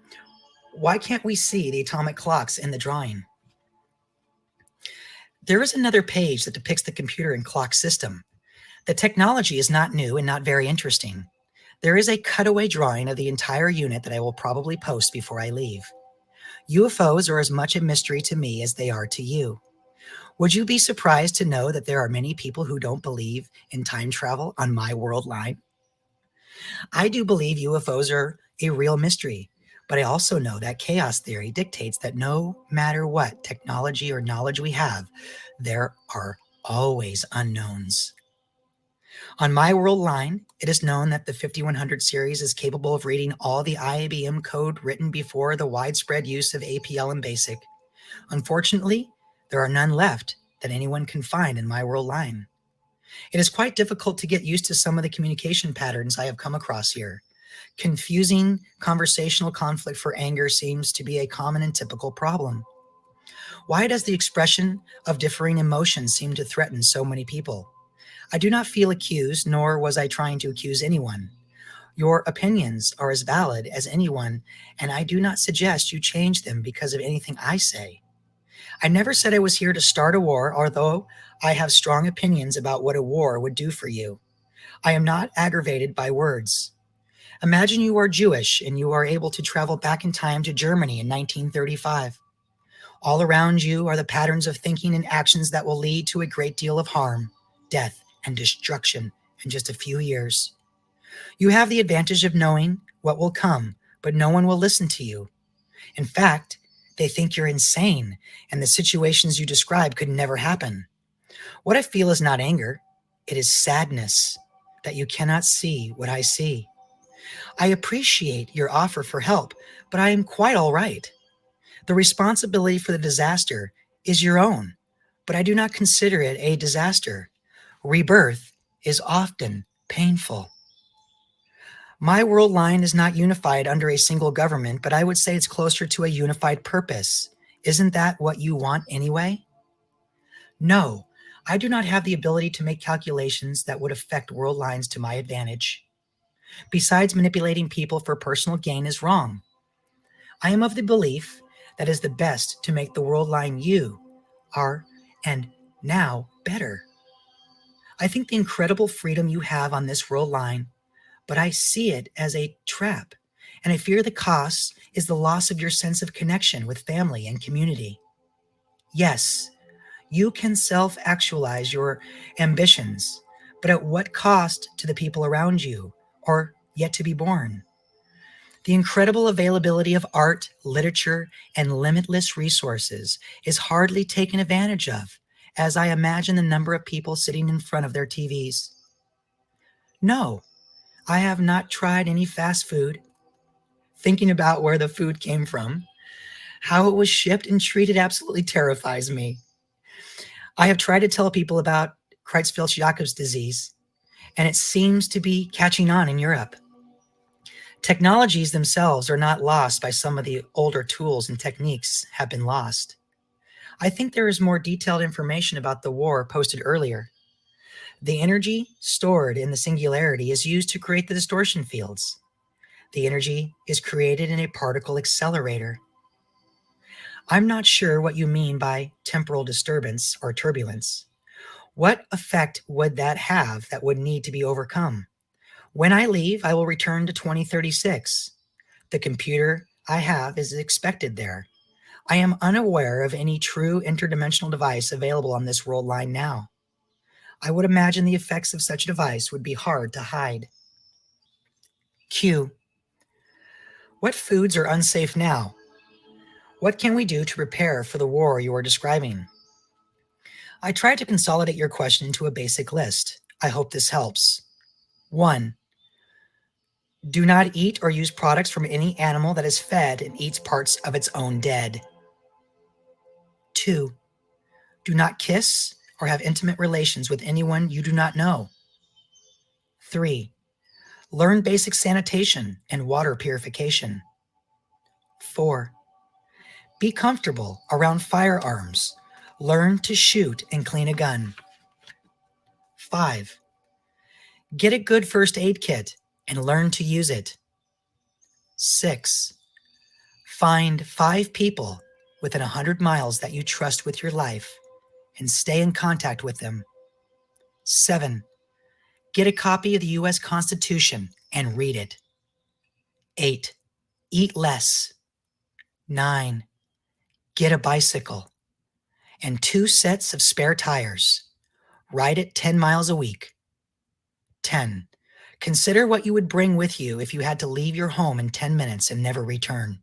Why can't we see the atomic clocks in the drawing? There is another page that depicts the computer and clock system. The technology is not new and not very interesting. There is a cutaway drawing of the entire unit that I will probably post before I leave. UFOs are as much a mystery to me as they are to you. Would you be surprised to know that there are many people who don't believe in time travel on my world line? I do believe UFOs are a real mystery, but I also know that chaos theory dictates that no matter what technology or knowledge we have, there are always unknowns. On my world line, it is known that the 5100 series is capable of reading all the IBM code written before the widespread use of APL and BASIC. Unfortunately, there are none left that anyone can find in my world line. It is quite difficult to get used to some of the communication patterns I have come across here. Confusing conversational conflict for anger seems to be a common and typical problem. Why does the expression of differing emotions seem to threaten so many people? I do not feel accused, nor was I trying to accuse anyone. Your opinions are as valid as anyone, and I do not suggest you change them because of anything I say. I never said I was here to start a war, although I have strong opinions about what a war would do for you. I am not aggravated by words. Imagine you are Jewish and you are able to travel back in time to Germany in 1935. All around you are the patterns of thinking and actions that will lead to a great deal of harm, death, and destruction in just a few years. You have the advantage of knowing what will come, but no one will listen to you. In fact, they think you're insane, and the situations you describe could never happen. What I feel is not anger. It is sadness that you cannot see what I see. I appreciate your offer for help, but I am quite all right. The responsibility for the disaster is your own, but I do not consider it a disaster. Rebirth is often painful. My world line is not unified under a single government, but I would say it's closer to a unified purpose. Isn't that what you want anyway? No, I do not have the ability to make calculations that would affect world lines to my advantage. Besides, manipulating people for personal gain is wrong. I am of the belief that it is the best to make the world line you are and now better. I think the incredible freedom you have on this world line, but I see it as a trap, and I fear the cost is the loss of your sense of connection with family and community. Yes, you can self-actualize your ambitions, but at what cost to the people around you or yet to be born? The incredible availability of art, literature, and limitless resources is hardly taken advantage of, as I imagine the number of people sitting in front of their TVs. No, I have not tried any fast food. Thinking about where the food came from, how it was shipped and treated absolutely terrifies me. I have tried to tell people about Creutzfeldt-Jakob's disease, and it seems to be catching on in Europe. Technologies themselves are not lost by some of the older tools and techniques have been lost. I think there is more detailed information about the war posted earlier. The energy stored in the singularity is used to create the distortion fields. The energy is created in a particle accelerator. I'm not sure what you mean by temporal disturbance or turbulence. What effect would that have that would need to be overcome? When I leave, I will return to 2036. The computer I have is expected there. I am unaware of any true interdimensional device available on this world line now. I would imagine the effects of such a device would be hard to hide. Q. What foods are unsafe now? What can we do to prepare for the war you are describing? I tried to consolidate your question into a basic list. I hope this helps. 1. Do not eat or use products from any animal that is fed and eats parts of its own dead. 2. Do not kiss, or have intimate relations with anyone you do not know. 3. Learn basic sanitation and water purification. 4. Be comfortable around firearms. Learn to shoot and clean a gun. 5. Get a good first aid kit and learn to use it. 6. Find 5 people within 100 miles that you trust with your life and stay in contact with them. 7. Get a copy of the U.S. Constitution and read it. 8. Eat less. 9. Get a bicycle and 2 sets of spare tires. Ride it 10 miles a week. 10. Consider what you would bring with you if you had to leave your home in 10 minutes and never return.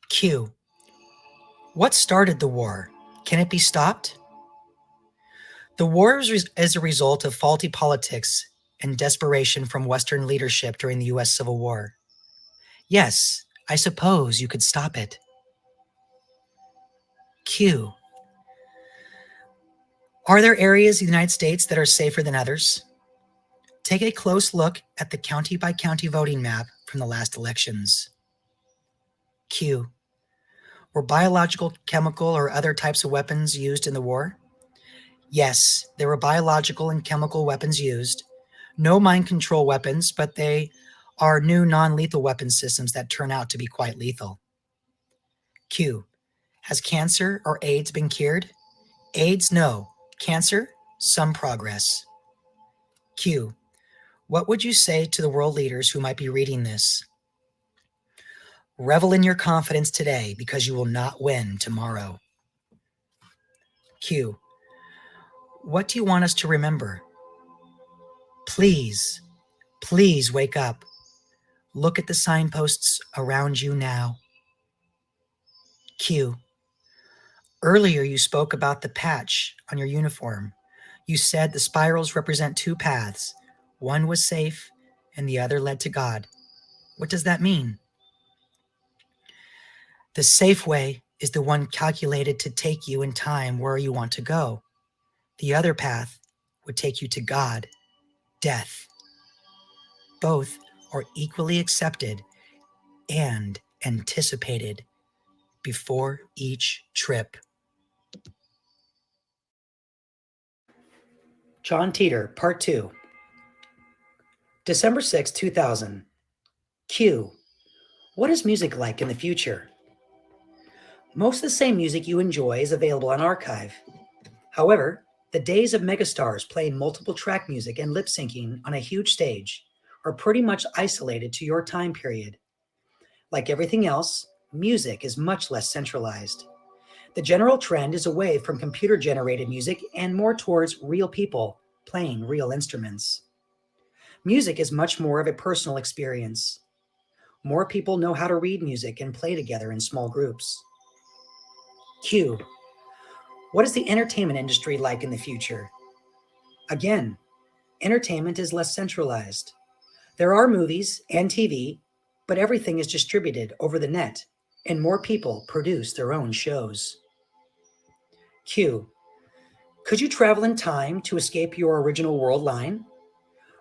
Q. What started the war? Can it be stopped? The war is a result of faulty politics and desperation from Western leadership during the U.S. Civil War. Yes, I suppose you could stop it. Q. Are there areas of the United States that are safer than others? Take a close look at the county-by-county voting map from the last elections. Q. Were biological, chemical, or other types of weapons used in the war? Yes, there were biological and chemical weapons used. No mind control weapons, but they are new non-lethal weapon systems that turn out to be quite lethal. Q. Has cancer or AIDS been cured? AIDS, no. Cancer, some progress. Q. What would you say to the world leaders who might be reading this? Revel in your confidence today because you will not win tomorrow. Q. What do you want us to remember? Please, please wake up. Look at the signposts around you now. Q. Earlier you spoke about the patch on your uniform. You said the spirals represent 2 paths. One was safe and the other led to God. What does that mean? The safe way is the one calculated to take you in time where you want to go. The other path would take you to God, death. Both are equally accepted and anticipated before each trip. John Titor, Part 2. December 6, 2000. Q. What is music like in the future? Most of the same music you enjoy is available on archive. However, the days of megastars playing multiple track music and lip syncing on a huge stage are pretty much isolated to your time period. Like everything else, music is much less centralized. The general trend is away from computer-generated music and more towards real people playing real instruments. Music is much more of a personal experience. More people know how to read music and play together in small groups. Q. What is the entertainment industry like in the future? Again, entertainment is less centralized. There are movies and TV, but everything is distributed over the net, and more people produce their own shows. Q. Could you travel in time to escape your original world line?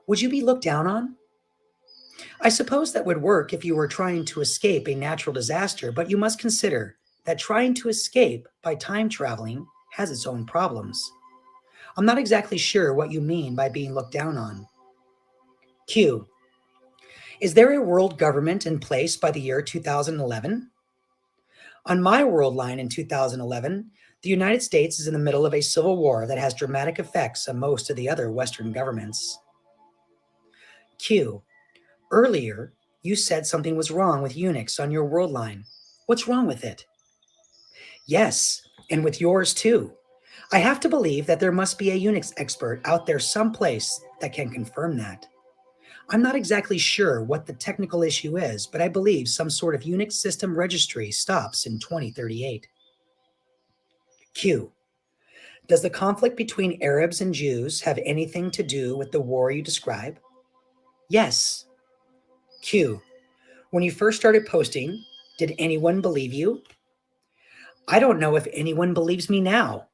Would you be looked down on? I suppose that would work if you were trying to escape a natural disaster, but you must consider that trying to escape by time traveling has its own problems. I'm not exactly sure what you mean by being looked down on. Q. Is there a world government in place by the year 2011? On my world line in 2011, the United States is in the middle of a civil war that has dramatic effects on most of the other Western governments. Q. Earlier, you said something was wrong with Unix on your world line. What's wrong with it? Yes, and with yours too. I have to believe that there must be a Unix expert out there someplace that can confirm that. I'm not exactly sure what the technical issue is, but I believe some sort of Unix system registry stops in 2038. Q. Does the conflict between Arabs and Jews have anything to do with the war you describe? Yes. Q. When you first started posting, did anyone believe you? I don't know if anyone believes me now.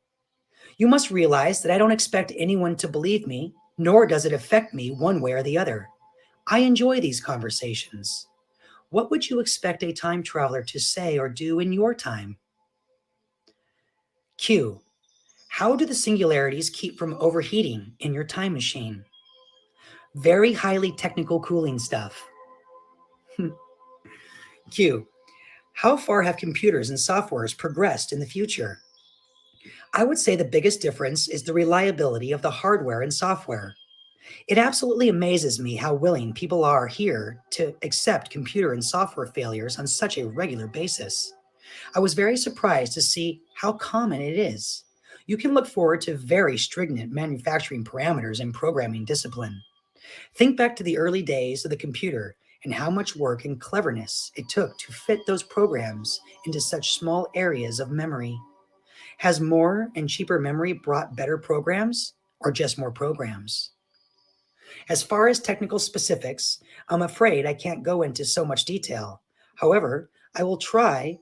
You must realize that I don't expect anyone to believe me, nor does it affect me one way or the other. I enjoy these conversations. What would you expect a time traveler to say or do in your time? Q. How do the singularities keep from overheating in your time machine? Very highly technical cooling stuff. Q. How far have computers and softwares progressed in the future? I would say the biggest difference is the reliability of the hardware and software. It absolutely amazes me how willing people are here to accept computer and software failures on such a regular basis. I was very surprised to see how common it is. You can look forward to very stringent manufacturing parameters and programming discipline. Think back to the early days of the computer and how much work and cleverness it took to fit those programs into such small areas of memory. Has more and cheaper memory brought better programs or just more programs? As far as technical specifics, I'm afraid I can't go into so much detail. However, I will try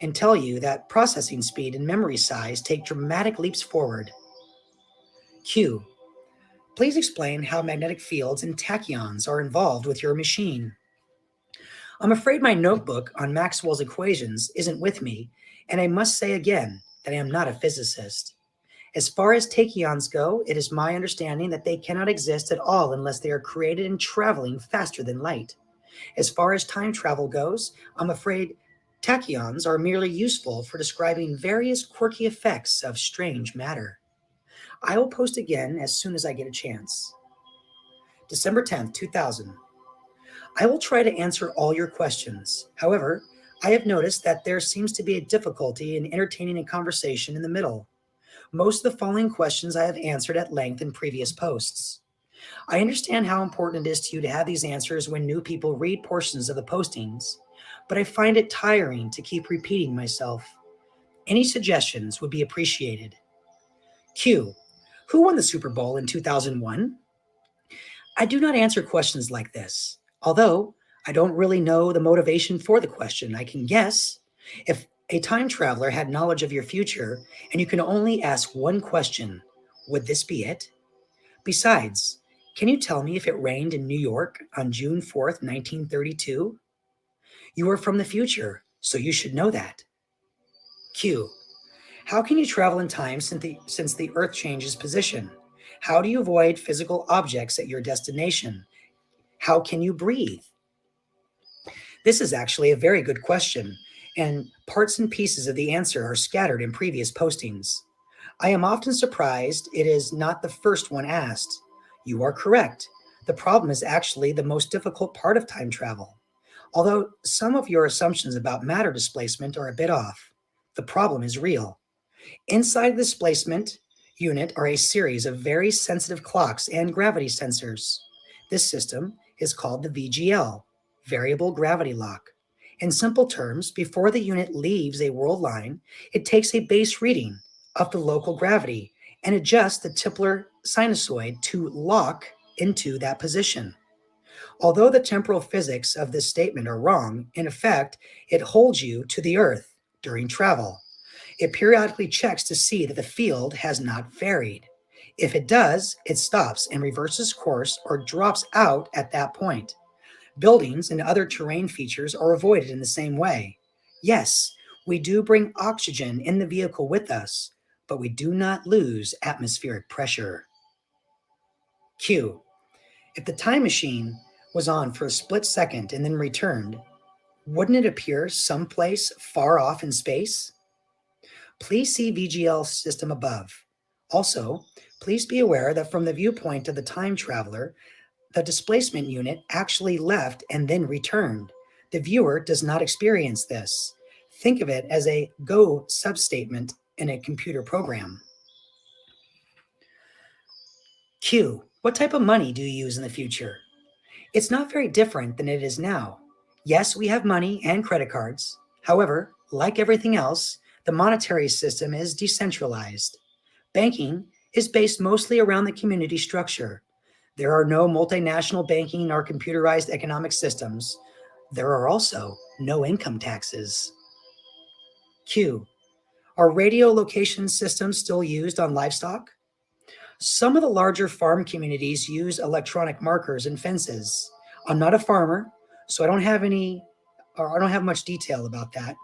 and tell you that processing speed and memory size take dramatic leaps forward. Q. Please explain how magnetic fields and tachyons are involved with your machine. I'm afraid my notebook on Maxwell's equations isn't with me, and I must say again that I am not a physicist. As far as tachyons go, it is my understanding that they cannot exist at all unless they are created and traveling faster than light. As far as time travel goes, I'm afraid tachyons are merely useful for describing various quirky effects of strange matter. I will post again as soon as I get a chance. December 10th, 2000. I will try to answer all your questions. However, I have noticed that there seems to be a difficulty in entertaining a conversation in the middle. Most of the following questions I have answered at length in previous posts. I understand how important it is to you to have these answers when new people read portions of the postings, but I find it tiring to keep repeating myself. Any suggestions would be appreciated. Q. Who won the Super Bowl in 2001? I do not answer questions like this. Although I don't really know the motivation for the question, I can guess. If a time traveler had knowledge of your future and you can only ask one question, would this be it? Besides, can you tell me if it rained in New York on June 4th, 1932? You are from the future, so you should know that. Q. How can you travel in time since the Earth changes position? How do you avoid physical objects at your destination? How can you breathe? This is actually a very good question, and parts and pieces of the answer are scattered in previous postings. I am often surprised it is not the first one asked. You are correct. The problem is actually the most difficult part of time travel. Although some of your assumptions about matter displacement are a bit off, the problem is real. Inside the displacement unit are a series of very sensitive clocks and gravity sensors. This system is called the VGL, Variable Gravity Lock. In simple terms, before the unit leaves a world line, it takes a base reading of the local gravity and adjusts the Tipler sinusoid to lock into that position. Although the temporal physics of this statement are wrong, in effect, it holds you to the Earth during travel. It periodically checks to see that the field has not varied. If it does, it stops and reverses course or drops out at that point. Buildings and other terrain features are avoided in the same way. Yes, we do bring oxygen in the vehicle with us, but we do not lose atmospheric pressure. Q. If the time machine was on for a split second and then returned, wouldn't it appear someplace far off in space? Please see VGL system above. Also, please be aware that from the viewpoint of the time traveler, the displacement unit actually left and then returned. The viewer does not experience this. Think of it as a go substatement in a computer program. Q. What type of money do you use in the future? It's not very different than it is now. Yes, we have money and credit cards. However, like everything else, the monetary system is decentralized. Banking is based mostly around the community structure. There are no multinational banking or computerized economic systems. There are also no income taxes. Q. Are radio location systems still used on livestock? Some of the larger farm communities use electronic markers and fences. I'm not a farmer, so I don't have much detail about that.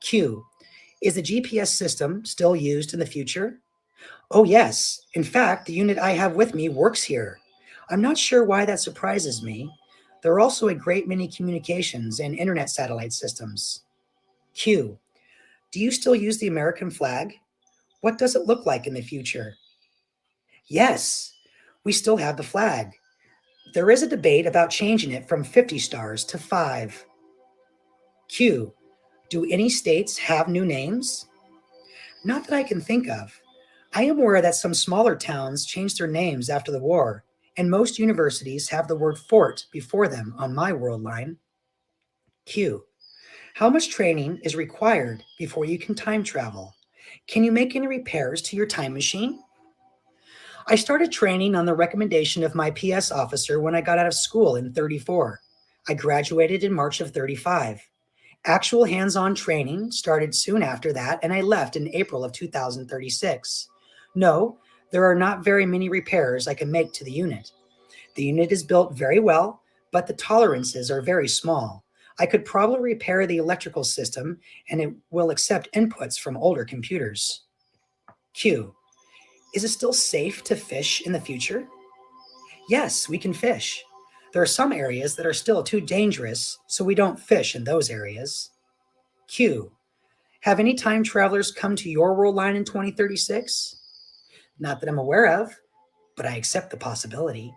Q. Is the GPS system still used in the future? Oh, yes. In fact, the unit I have with me works here. I'm not sure why that surprises me. There are also a great many communications and internet satellite systems. Q. Do you still use the American flag? What does it look like in the future? Yes, we still have the flag. There is a debate about changing it from 50 stars to 5. Q. Do any states have new names? Not that I can think of. I am aware that some smaller towns changed their names after the war, and most universities have the word fort before them on my world line. Q. How much training is required before you can time travel? Can you make any repairs to your time machine? I started training on the recommendation of my PS officer when I got out of school in 34. I graduated in March of 35. Actual hands-on training started soon after that, and I left in April of 2036. No, there are not very many repairs I can make to the unit. The unit is built very well, but the tolerances are very small. I could probably repair the electrical system, and it will accept inputs from older computers. Q. Is it still safe to fish in the future? Yes, we can fish. There are some areas that are still too dangerous, so we don't fish in those areas. Q. Have any time travelers come to your world line in 2036? Not that I'm aware of, but I accept the possibility.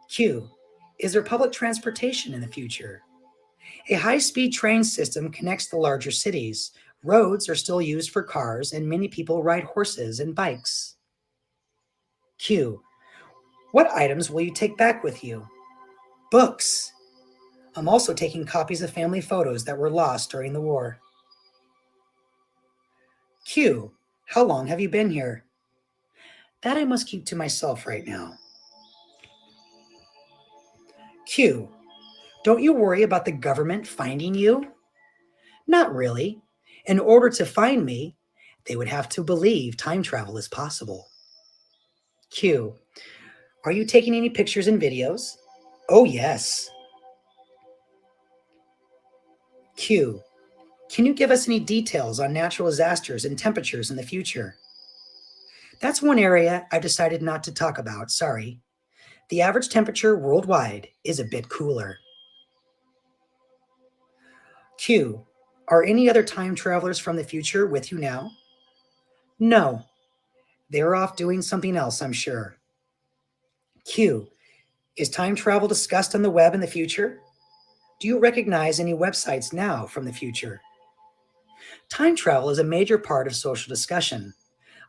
Q. Is there public transportation in the future? A high-speed train system connects the larger cities. Roads are still used for cars, and many people ride horses and bikes. Q. What items will you take back with you? Books. I'm also taking copies of family photos that were lost during the war. Q. How long have you been here? That I must keep to myself right now. Q. Don't you worry about the government finding you? Not really. In order to find me, they would have to believe time travel is possible. Q. Are you taking any pictures and videos? Oh, yes. Q. Can you give us any details on natural disasters and temperatures in the future? That's one area I've decided not to talk about, sorry. The average temperature worldwide is a bit cooler. Q. Are any other time travelers from the future with you now? No. They're off doing something else, I'm sure. Q. Is time travel discussed on the web in the future? Do you recognize any websites now from the future? Time travel is a major part of social discussion.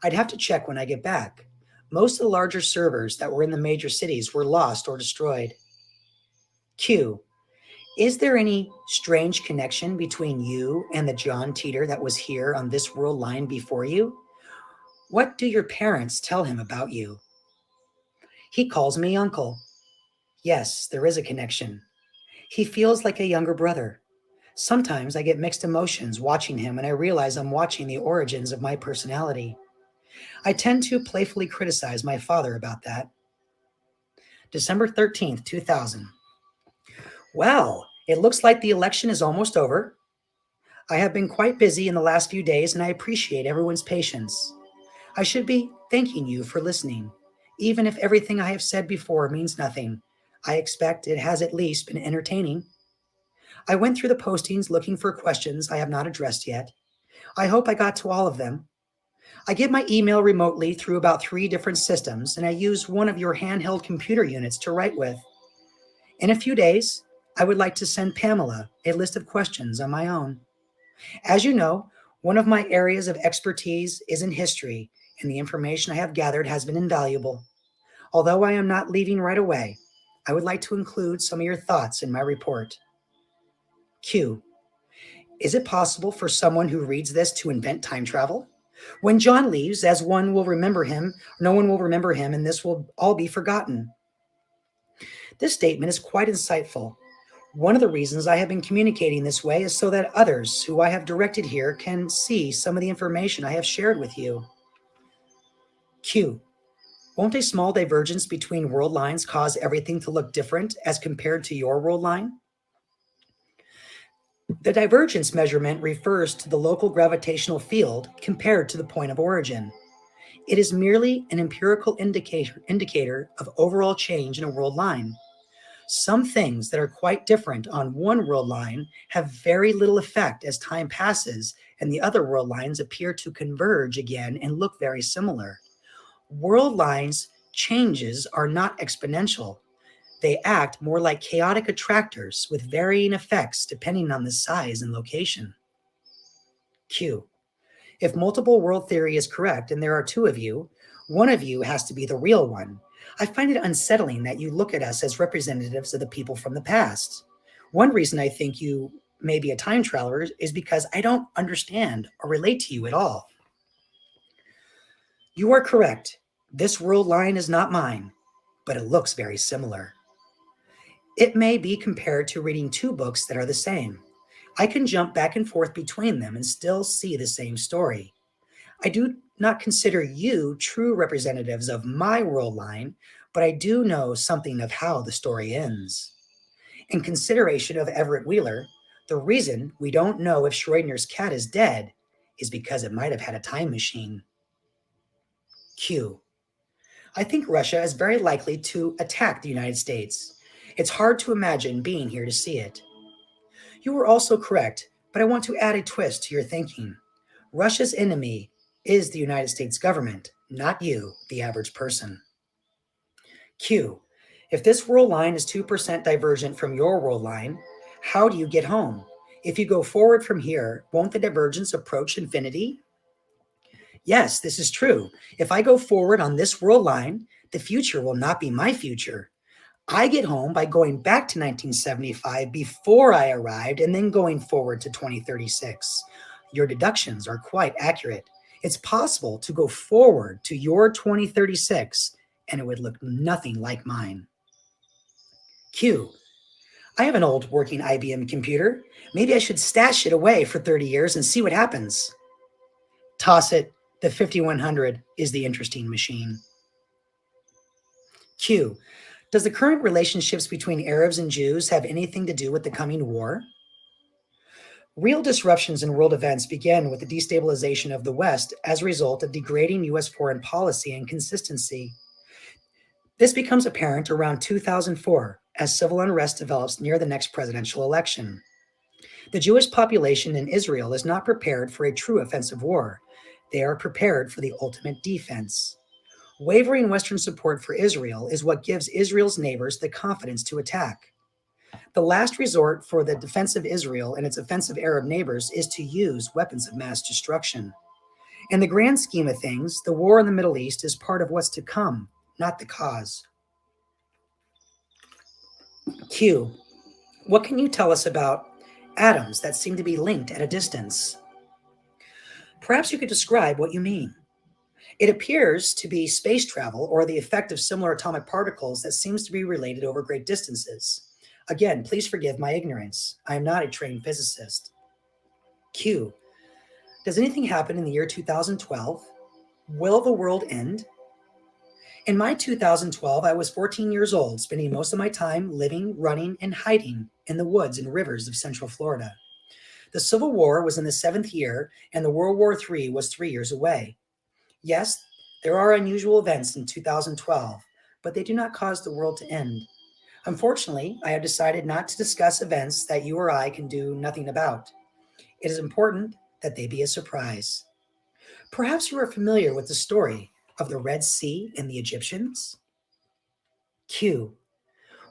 I'd have to check when I get back. Most of the larger servers that were in the major cities were lost or destroyed. Q. Is there any strange connection between you and the John Titor that was here on this world line before you? What do your parents tell him about you? He calls me uncle. Yes, there is a connection. He feels like a younger brother. Sometimes I get mixed emotions watching him and I realize I'm watching the origins of my personality. I tend to playfully criticize my father about that. December 13th, 2000. Well, it looks like the election is almost over. I have been quite busy in the last few days and I appreciate everyone's patience. I should be thanking you for listening. Even if everything I have said before means nothing, I expect it has at least been entertaining. I went through the postings looking for questions I have not addressed yet. I hope I got to all of them. I get my email remotely through about 3 different systems, and I use one of your handheld computer units to write with. In a few days, I would like to send Pamela a list of questions on my own. As you know, one of my areas of expertise is in history, and the information I have gathered has been invaluable. Although I am not leaving right away, I would like to include some of your thoughts in my report. Q. Is it possible for someone who reads this to invent time travel? When John leaves, as one will remember him, no one will remember him, and this will all be forgotten. This statement is quite insightful. One of the reasons I have been communicating this way is so that others who I have directed here can see some of the information I have shared with you. Q. Won't a small divergence between world lines cause everything to look different as compared to your world line? The divergence measurement refers to the local gravitational field compared to the point of origin. It is merely an empirical indicator of overall change in a world line. Some things that are quite different on one world line have very little effect as time passes, and the other world lines appear to converge again and look very similar. World lines changes are not exponential. They act more like chaotic attractors with varying effects depending on the size and location. Q. If multiple world theory is correct and there are two of you, one of you has to be the real one. I find it unsettling that you look at us as representatives of the people from the past. One reason I think you may be a time traveler is because I don't understand or relate to you at all. You are correct. This world line is not mine, but it looks very similar. It may be compared to reading two books that are the same. I can jump back and forth between them and still see the same story. I do not consider you true representatives of my world line, but I do know something of how the story ends. In consideration of Everett Wheeler, the reason we don't know if Schrodinger's cat is dead is because it might have had a time machine. Q. I think Russia is very likely to attack the United States. It's hard to imagine being here to see it. You were also correct, but I want to add a twist to your thinking. Russia's enemy is the United States government, not you, the average person. Q. If this world line is 2% divergent from your world line, how do you get home? If you go forward from here, won't the divergence approach infinity? Yes, this is true. If I go forward on this world line, the future will not be my future. I get home by going back to 1975 before I arrived and then going forward to 2036. Your deductions are quite accurate. It's possible to go forward to your 2036 and it would look nothing like mine. Q. I have an old working IBM computer. Maybe I should stash it away for 30 years and see what happens. Toss it. The 5100 is the interesting machine. Q. Does the current relationships between Arabs and Jews have anything to do with the coming war? Real disruptions in world events began with the destabilization of the West as a result of degrading U.S. foreign policy and consistency. This becomes apparent around 2004 as civil unrest develops near the next presidential election. The Jewish population in Israel is not prepared for a true offensive war. They are prepared for the ultimate defense. Wavering Western support for Israel is what gives Israel's neighbors the confidence to attack. The last resort for the defense of Israel and its offensive Arab neighbors is to use weapons of mass destruction. In the grand scheme of things, the war in the Middle East is part of what's to come, not the cause. Q. What can you tell us about atoms that seem to be linked at a distance? Perhaps you could describe what you mean. It appears to be space travel or the effect of similar atomic particles that seems to be related over great distances. Again, please forgive my ignorance. I am not a trained physicist. Q. Does anything happen in the year 2012? Will the world end? In my 2012, I was 14 years old, spending most of my time living, running, and hiding in the woods and rivers of Central Florida. The Civil War was in the 7th year, and the World War III was 3 years away. Yes, there are unusual events in 2012, but they do not cause the world to end. Unfortunately, I have decided not to discuss events that you or I can do nothing about. It is important that they be a surprise. Perhaps you are familiar with the story of the Red Sea and the Egyptians? Q.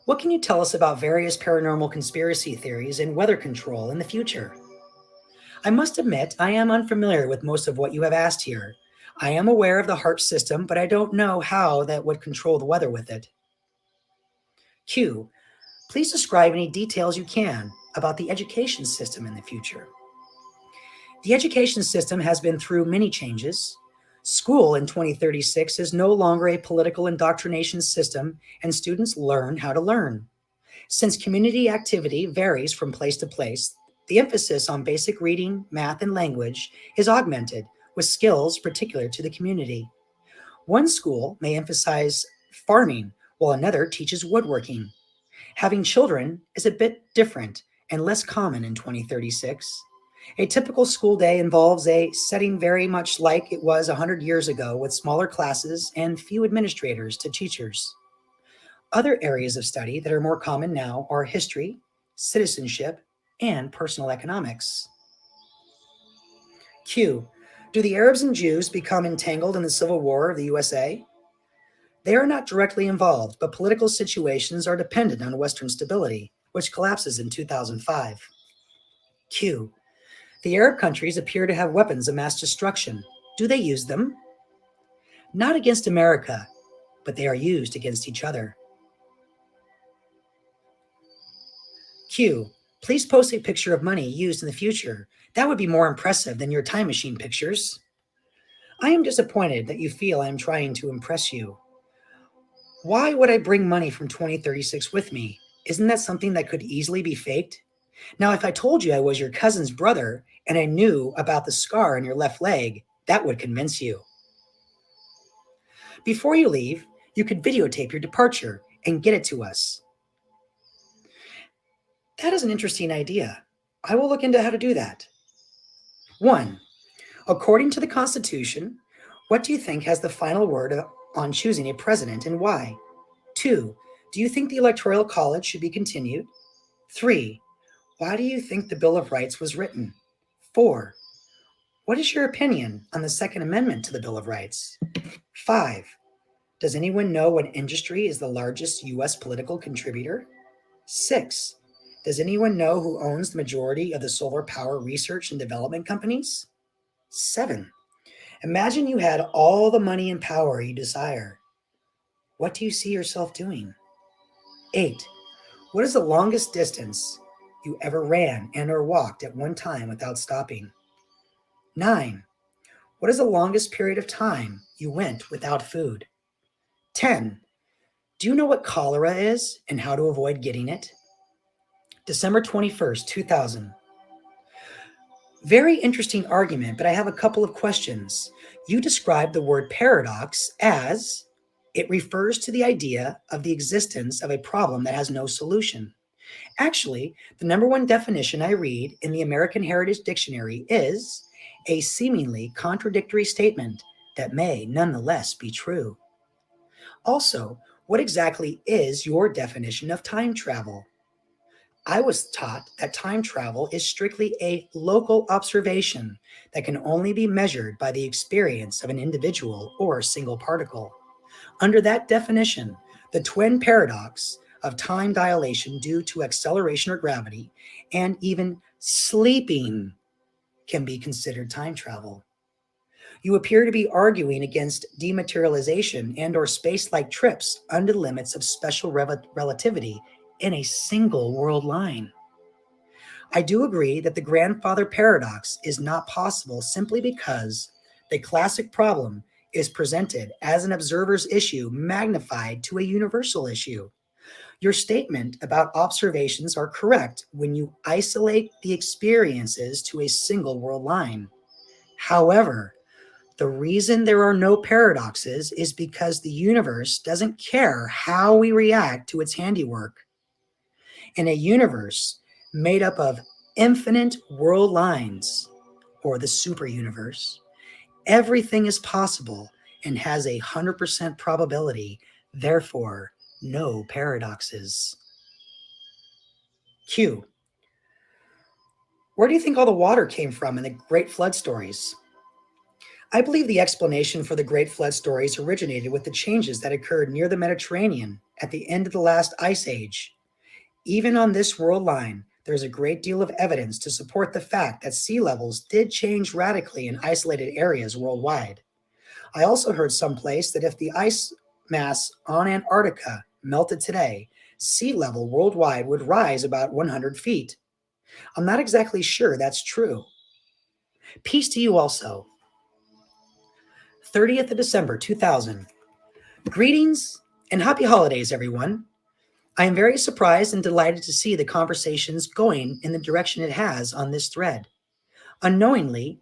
What can you tell us about various paranormal conspiracy theories and weather control in the future? I must admit, I am unfamiliar with most of what you have asked here. I am aware of the HARP system, but I don't know how that would control the weather with it. Q. Please describe any details you can about the education system in the future. The education system has been through many changes. School in 2036 is no longer a political indoctrination system, and students learn how to learn. Since community activity varies from place to place, the emphasis on basic reading, math, and language is augmented with skills particular to the community. One school may emphasize farming, while another teaches woodworking. Having children is a bit different and less common in 2036. A typical school day involves a setting very much like it was 100 years ago, with smaller classes and few administrators to teachers. Other areas of study that are more common now are history, citizenship, and personal economics. Q. Do the Arabs and Jews become entangled in the Civil War of the USA? They are not directly involved, but political situations are dependent on Western stability, which collapses in 2005. Q. The Arab countries appear to have weapons of mass destruction. Do they use them? Not against America, but they are used against each other. Q. Please post a picture of money used in the future. That would be more impressive than your time machine pictures. I am disappointed that you feel I am trying to impress you. Why would I bring money from 2036 with me? Isn't that something that could easily be faked? Now, if I told you I was your cousin's brother and I knew about the scar on your left leg, that would convince you. Before you leave, you could videotape your departure and get it to us. That is an interesting idea. I will look into how to do that. 1. According to the Constitution, what do you think has the final word on choosing a president and why? 2. Do you think the Electoral College should be continued? 3. Why do you think the Bill of Rights was written? 4. What is your opinion on the Second Amendment to the Bill of Rights? 5. Does anyone know what industry is the largest U.S. political contributor? 6. Does anyone know who owns the majority of the solar power research and development companies? 7. Imagine you had all the money and power you desire. What do you see yourself doing? 8. What is the longest distance you ever ran and or walked at one time without stopping? 9. What is the longest period of time you went without food? 10. Do you know what cholera is and how to avoid getting it? December 21st, 2000. Very interesting argument, but I have a couple of questions. You described the word paradox as it refers to the idea of the existence of a problem that has no solution. Actually, the number one definition I read in the American Heritage Dictionary is a seemingly contradictory statement that may nonetheless be true. Also, what exactly is your definition of time travel? I was taught that time travel is strictly a local observation that can only be measured by the experience of an individual or single particle. Under that definition, the twin paradox of time dilation due to acceleration or gravity and even sleeping can be considered time travel. You appear to be arguing against dematerialization and or space-like trips under the limits of special relativity in a single world line. I do agree that the grandfather paradox is not possible simply because the classic problem is presented as an observer's issue magnified to a universal issue. Your statement about observations are correct when you isolate the experiences to a single world line. However, the reason there are no paradoxes is because the universe doesn't care how we react to its handiwork. In a universe made up of infinite world lines, or the super universe, everything is possible and has 100% probability, therefore, no paradoxes. Q. Where do you think all the water came from in the Great Flood stories? I believe the explanation for the Great Flood stories originated with the changes that occurred near the Mediterranean at the end of the last ice age. Even on this world line, there's a great deal of evidence to support the fact that sea levels did change radically in isolated areas worldwide. I also heard someplace that if the ice mass on Antarctica melted today, sea level worldwide would rise about 100 feet. I'm not exactly sure that's true. Peace to you also. 30th of December, 2000. Greetings and happy holidays, everyone. I am very surprised and delighted to see the conversations going in the direction it has on this thread. Unknowingly,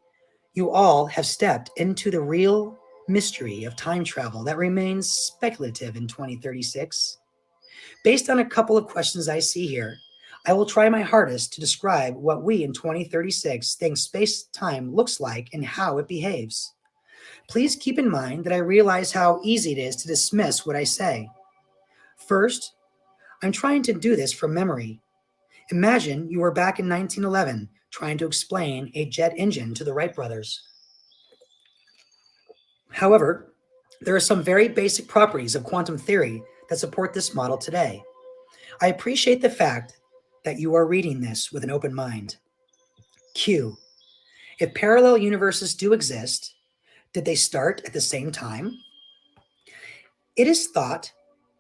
you all have stepped into the real mystery of time travel that remains speculative in 2036. Based on a couple of questions I see here, I will try my hardest to describe what we in 2036 think space-time looks like and how it behaves. Please keep in mind that I realize how easy it is to dismiss what I say. First, I'm trying to do this from memory. Imagine you were back in 1911 trying to explain a jet engine to the Wright brothers. However, there are some very basic properties of quantum theory that support this model today. I appreciate the fact that you are reading this with an open mind. Q. If parallel universes do exist, did they start at the same time? It is thought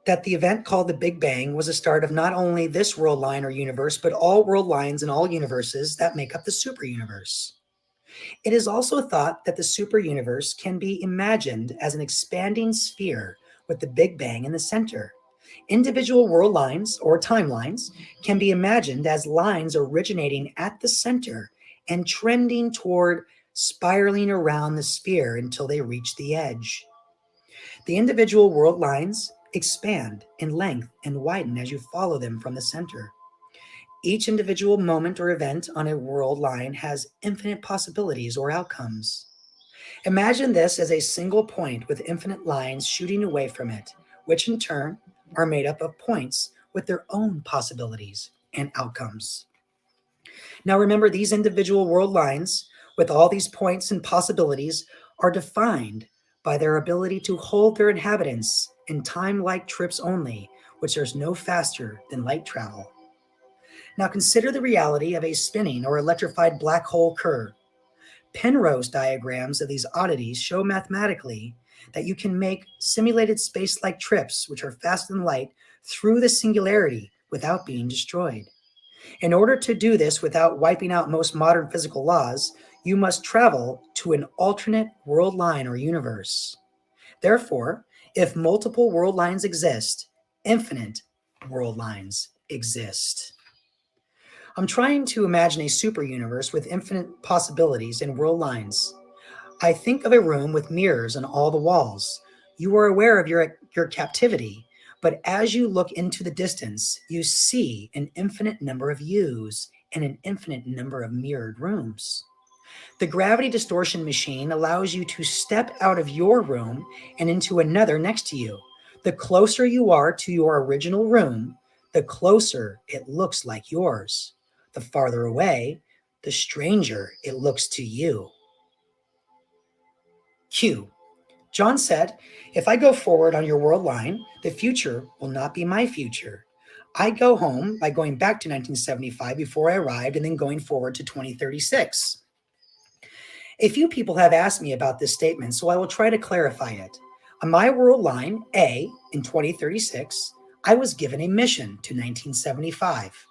that the event called the Big Bang was the start of not only this world line or universe, but all world lines and all universes that make up the superuniverse. It is also thought that the superuniverse can be imagined as an expanding sphere with the Big Bang in the center. Individual world lines or timelines can be imagined as lines originating at the center and trending toward spiraling around the sphere until they reach the edge. The individual world lines expand in length and widen as you follow them from the center. Each individual moment or event on a world line has infinite possibilities or outcomes. Imagine this as a single point with infinite lines shooting away from it, which in turn are made up of points with their own possibilities and outcomes. Now remember, these individual world lines with all these points and possibilities are defined by their ability to hold their inhabitants in time-like trips only, which is no faster than light travel. Now consider the reality of a spinning or electrified black hole curve. Penrose diagrams of these oddities show mathematically that you can make simulated space-like trips, which are faster than light, through the singularity without being destroyed. In order to do this without wiping out most modern physical laws, you must travel to an alternate world line or universe. Therefore, if multiple world lines exist, infinite world lines exist. I'm trying to imagine a super universe with infinite possibilities and world lines. I think of a room with mirrors on all the walls. You are aware of your captivity, but as you look into the distance, you see an infinite number of yous and an infinite number of mirrored rooms. The gravity distortion machine allows you to step out of your room and into another next to you. The closer you are to your original room, the closer it looks like yours. The farther away, the stranger it looks to you. Q. John said, if I go forward on your world line, the future will not be my future. I go home by going back to 1975 before I arrived and then going forward to 2036. A few people have asked me about this statement, so I will try to clarify it. On my world line, A, in 2036, I was given a mission to 1975.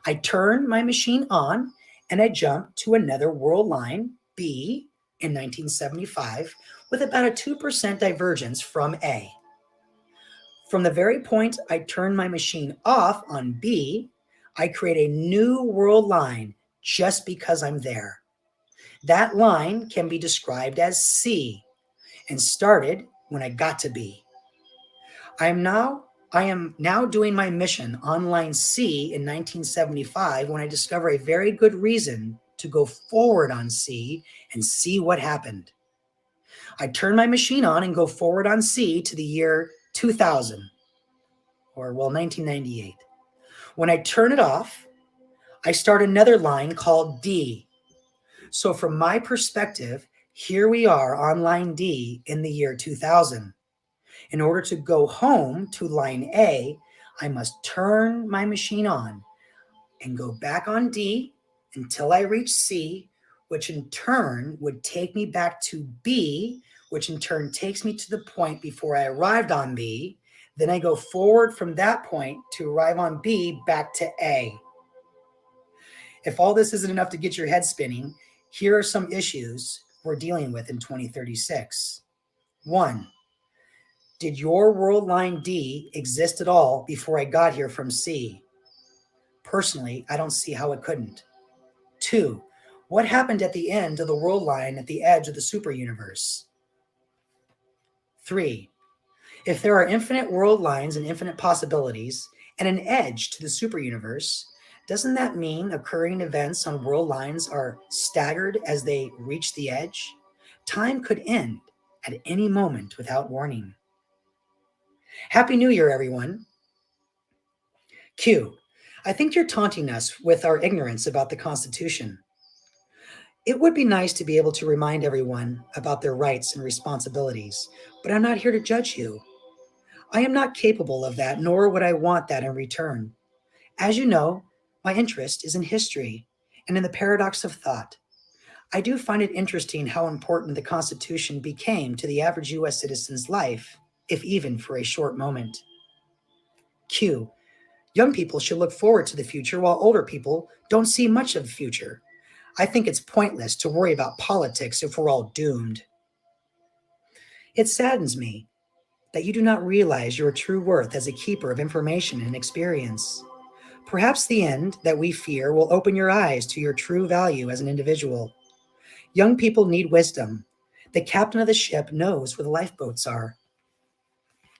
I turned my machine on and I jumped to another world line, B, in 1975, with about a 2% divergence from A. From the very point I turn my machine off on B, I create a new world line just because I'm there. That line can be described as C and started when I got to B. I am now doing my mission on line C in 1975 when I discover a very good reason to go forward on C and see what happened. I turn my machine on and go forward on C to the year 2000, or 1998. When I turn it off, I start another line called D. So from my perspective, here we are on line D in the year 2000. In order to go home to line A, I must turn my machine on and go back on D until I reach C, which in turn would take me back to B, which in turn takes me to the point before I arrived on B. Then I go forward from that point to arrive on B back to A. If all this isn't enough to get your head spinning, here are some issues we're dealing with in 2036. 1. Did your world line D exist at all before I got here from C? Personally, I don't see how it couldn't. 2. What happened at the end of the world line at the edge of the super universe? 3. If there are infinite world lines and infinite possibilities and an edge to the super universe, doesn't that mean occurring events on world lines are staggered as they reach the edge? Time could end at any moment without warning. Happy New Year, everyone. Q. I think you're taunting us with our ignorance about the Constitution. It would be nice to be able to remind everyone about their rights and responsibilities, but I'm not here to judge you. I am not capable of that, nor would I want that in return. As you know, my interest is in history and in the paradox of thought. I do find it interesting how important the Constitution became to the average U.S. citizen's life, if even for a short moment. Q. Young people should look forward to the future while older people don't see much of the future. I think it's pointless to worry about politics if we're all doomed. It saddens me that you do not realize your true worth as a keeper of information and experience. Perhaps the end that we fear will open your eyes to your true value as an individual. Young people need wisdom. The captain of the ship knows where the lifeboats are.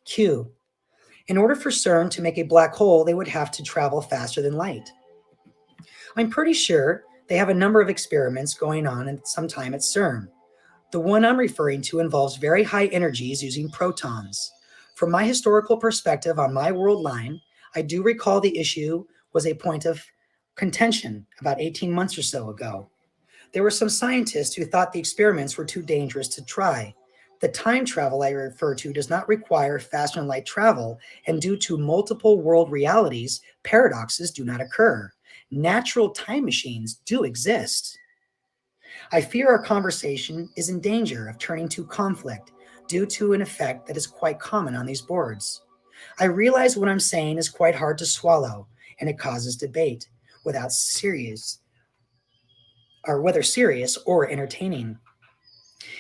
Q. In order for CERN to make a black hole, they would have to travel faster than light. I'm pretty sure they have a number of experiments going on at some time at CERN. The one I'm referring to involves very high energies using protons. From my historical perspective on my world line, I do recall the issue was a point of contention about 18 months or so ago. There were some scientists who thought the experiments were too dangerous to try. The time travel I refer to does not require faster than light travel, and due to multiple world realities, paradoxes do not occur. Natural time machines do exist. I fear our conversation is in danger of turning to conflict due to an effect that is quite common on these boards. I realize what I'm saying is quite hard to swallow, and it causes debate, whether serious or entertaining.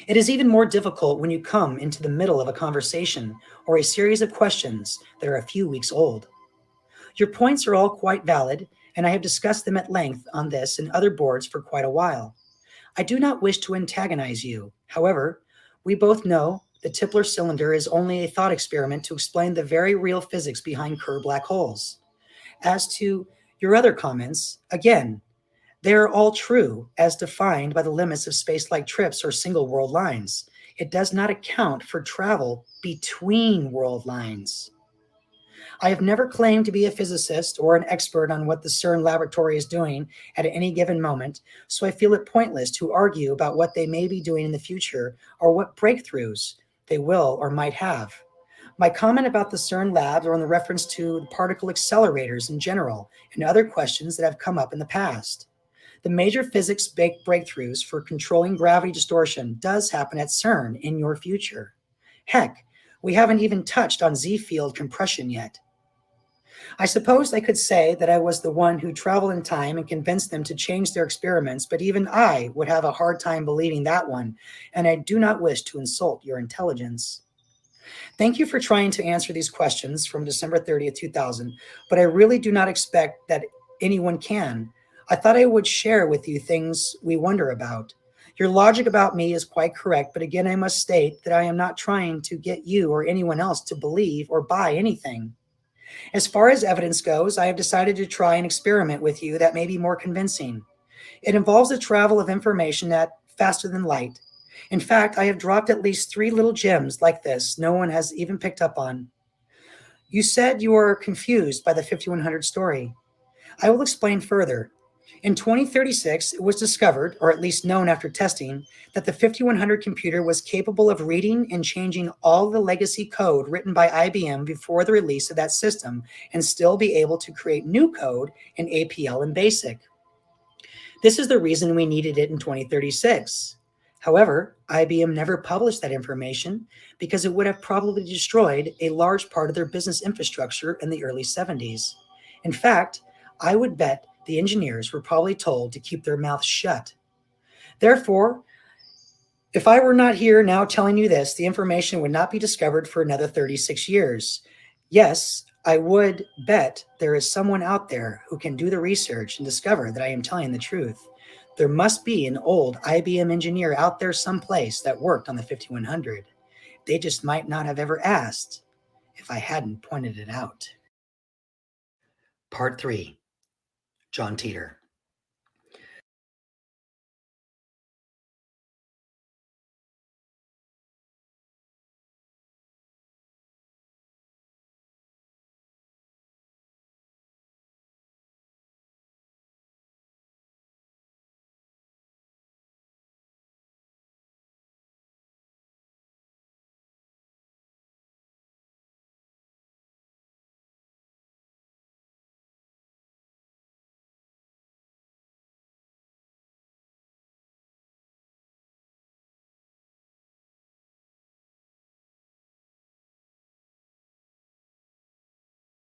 It is even more difficult when you come into the middle of a conversation or a series of questions that are a few weeks old. Your points are all quite valid, and I have discussed them at length on this and other boards for quite a while. I do not wish to antagonize you. However, we both know the Tipler cylinder is only a thought experiment to explain the very real physics behind Kerr black holes. As to your other comments, again, they are all true as defined by the limits of space-like trips or single world lines. It does not account for travel between world lines. I have never claimed to be a physicist or an expert on what the CERN laboratory is doing at any given moment, so I feel it pointless to argue about what they may be doing in the future or what breakthroughs they will or might have. My comment about the CERN labs are in the reference to the particle accelerators in general and other questions that have come up in the past. The major physics breakthroughs for controlling gravity distortion does happen at CERN in your future. Heck, we haven't even touched on Z-field compression yet. I suppose I could say that I was the one who traveled in time and convinced them to change their experiments, but even I would have a hard time believing that one, and I do not wish to insult your intelligence. Thank you for trying to answer these questions from December 30th, 2000, but I really do not expect that anyone can. I thought I would share with you things we wonder about. Your logic about me is quite correct, but again, I must state that I am not trying to get you or anyone else to believe or buy anything. As far as evidence goes, I have decided to try an experiment with you that may be more convincing. It involves the travel of information at faster than light. In fact, I have dropped at least 3 little gems like this no one has even picked up on. You said you are confused by the 5100 story. I will explain further. In 2036, it was discovered, or at least known after testing, that the 5100 computer was capable of reading and changing all the legacy code written by IBM before the release of that system and still be able to create new code in APL and BASIC. This is the reason we needed it in 2036. However, IBM never published that information because it would have probably destroyed a large part of their business infrastructure in the early 70s. In fact, I would bet the engineers were probably told to keep their mouths shut. Therefore, If I were not here now telling you this, the information would not be discovered for another 36 years. Yes, I would bet there is someone out there who can do the research and discover that I am telling the truth. There must be an old IBM engineer out there someplace that worked on the 5100. They just might not have ever asked if I hadn't pointed it out. Part 3. John Titor.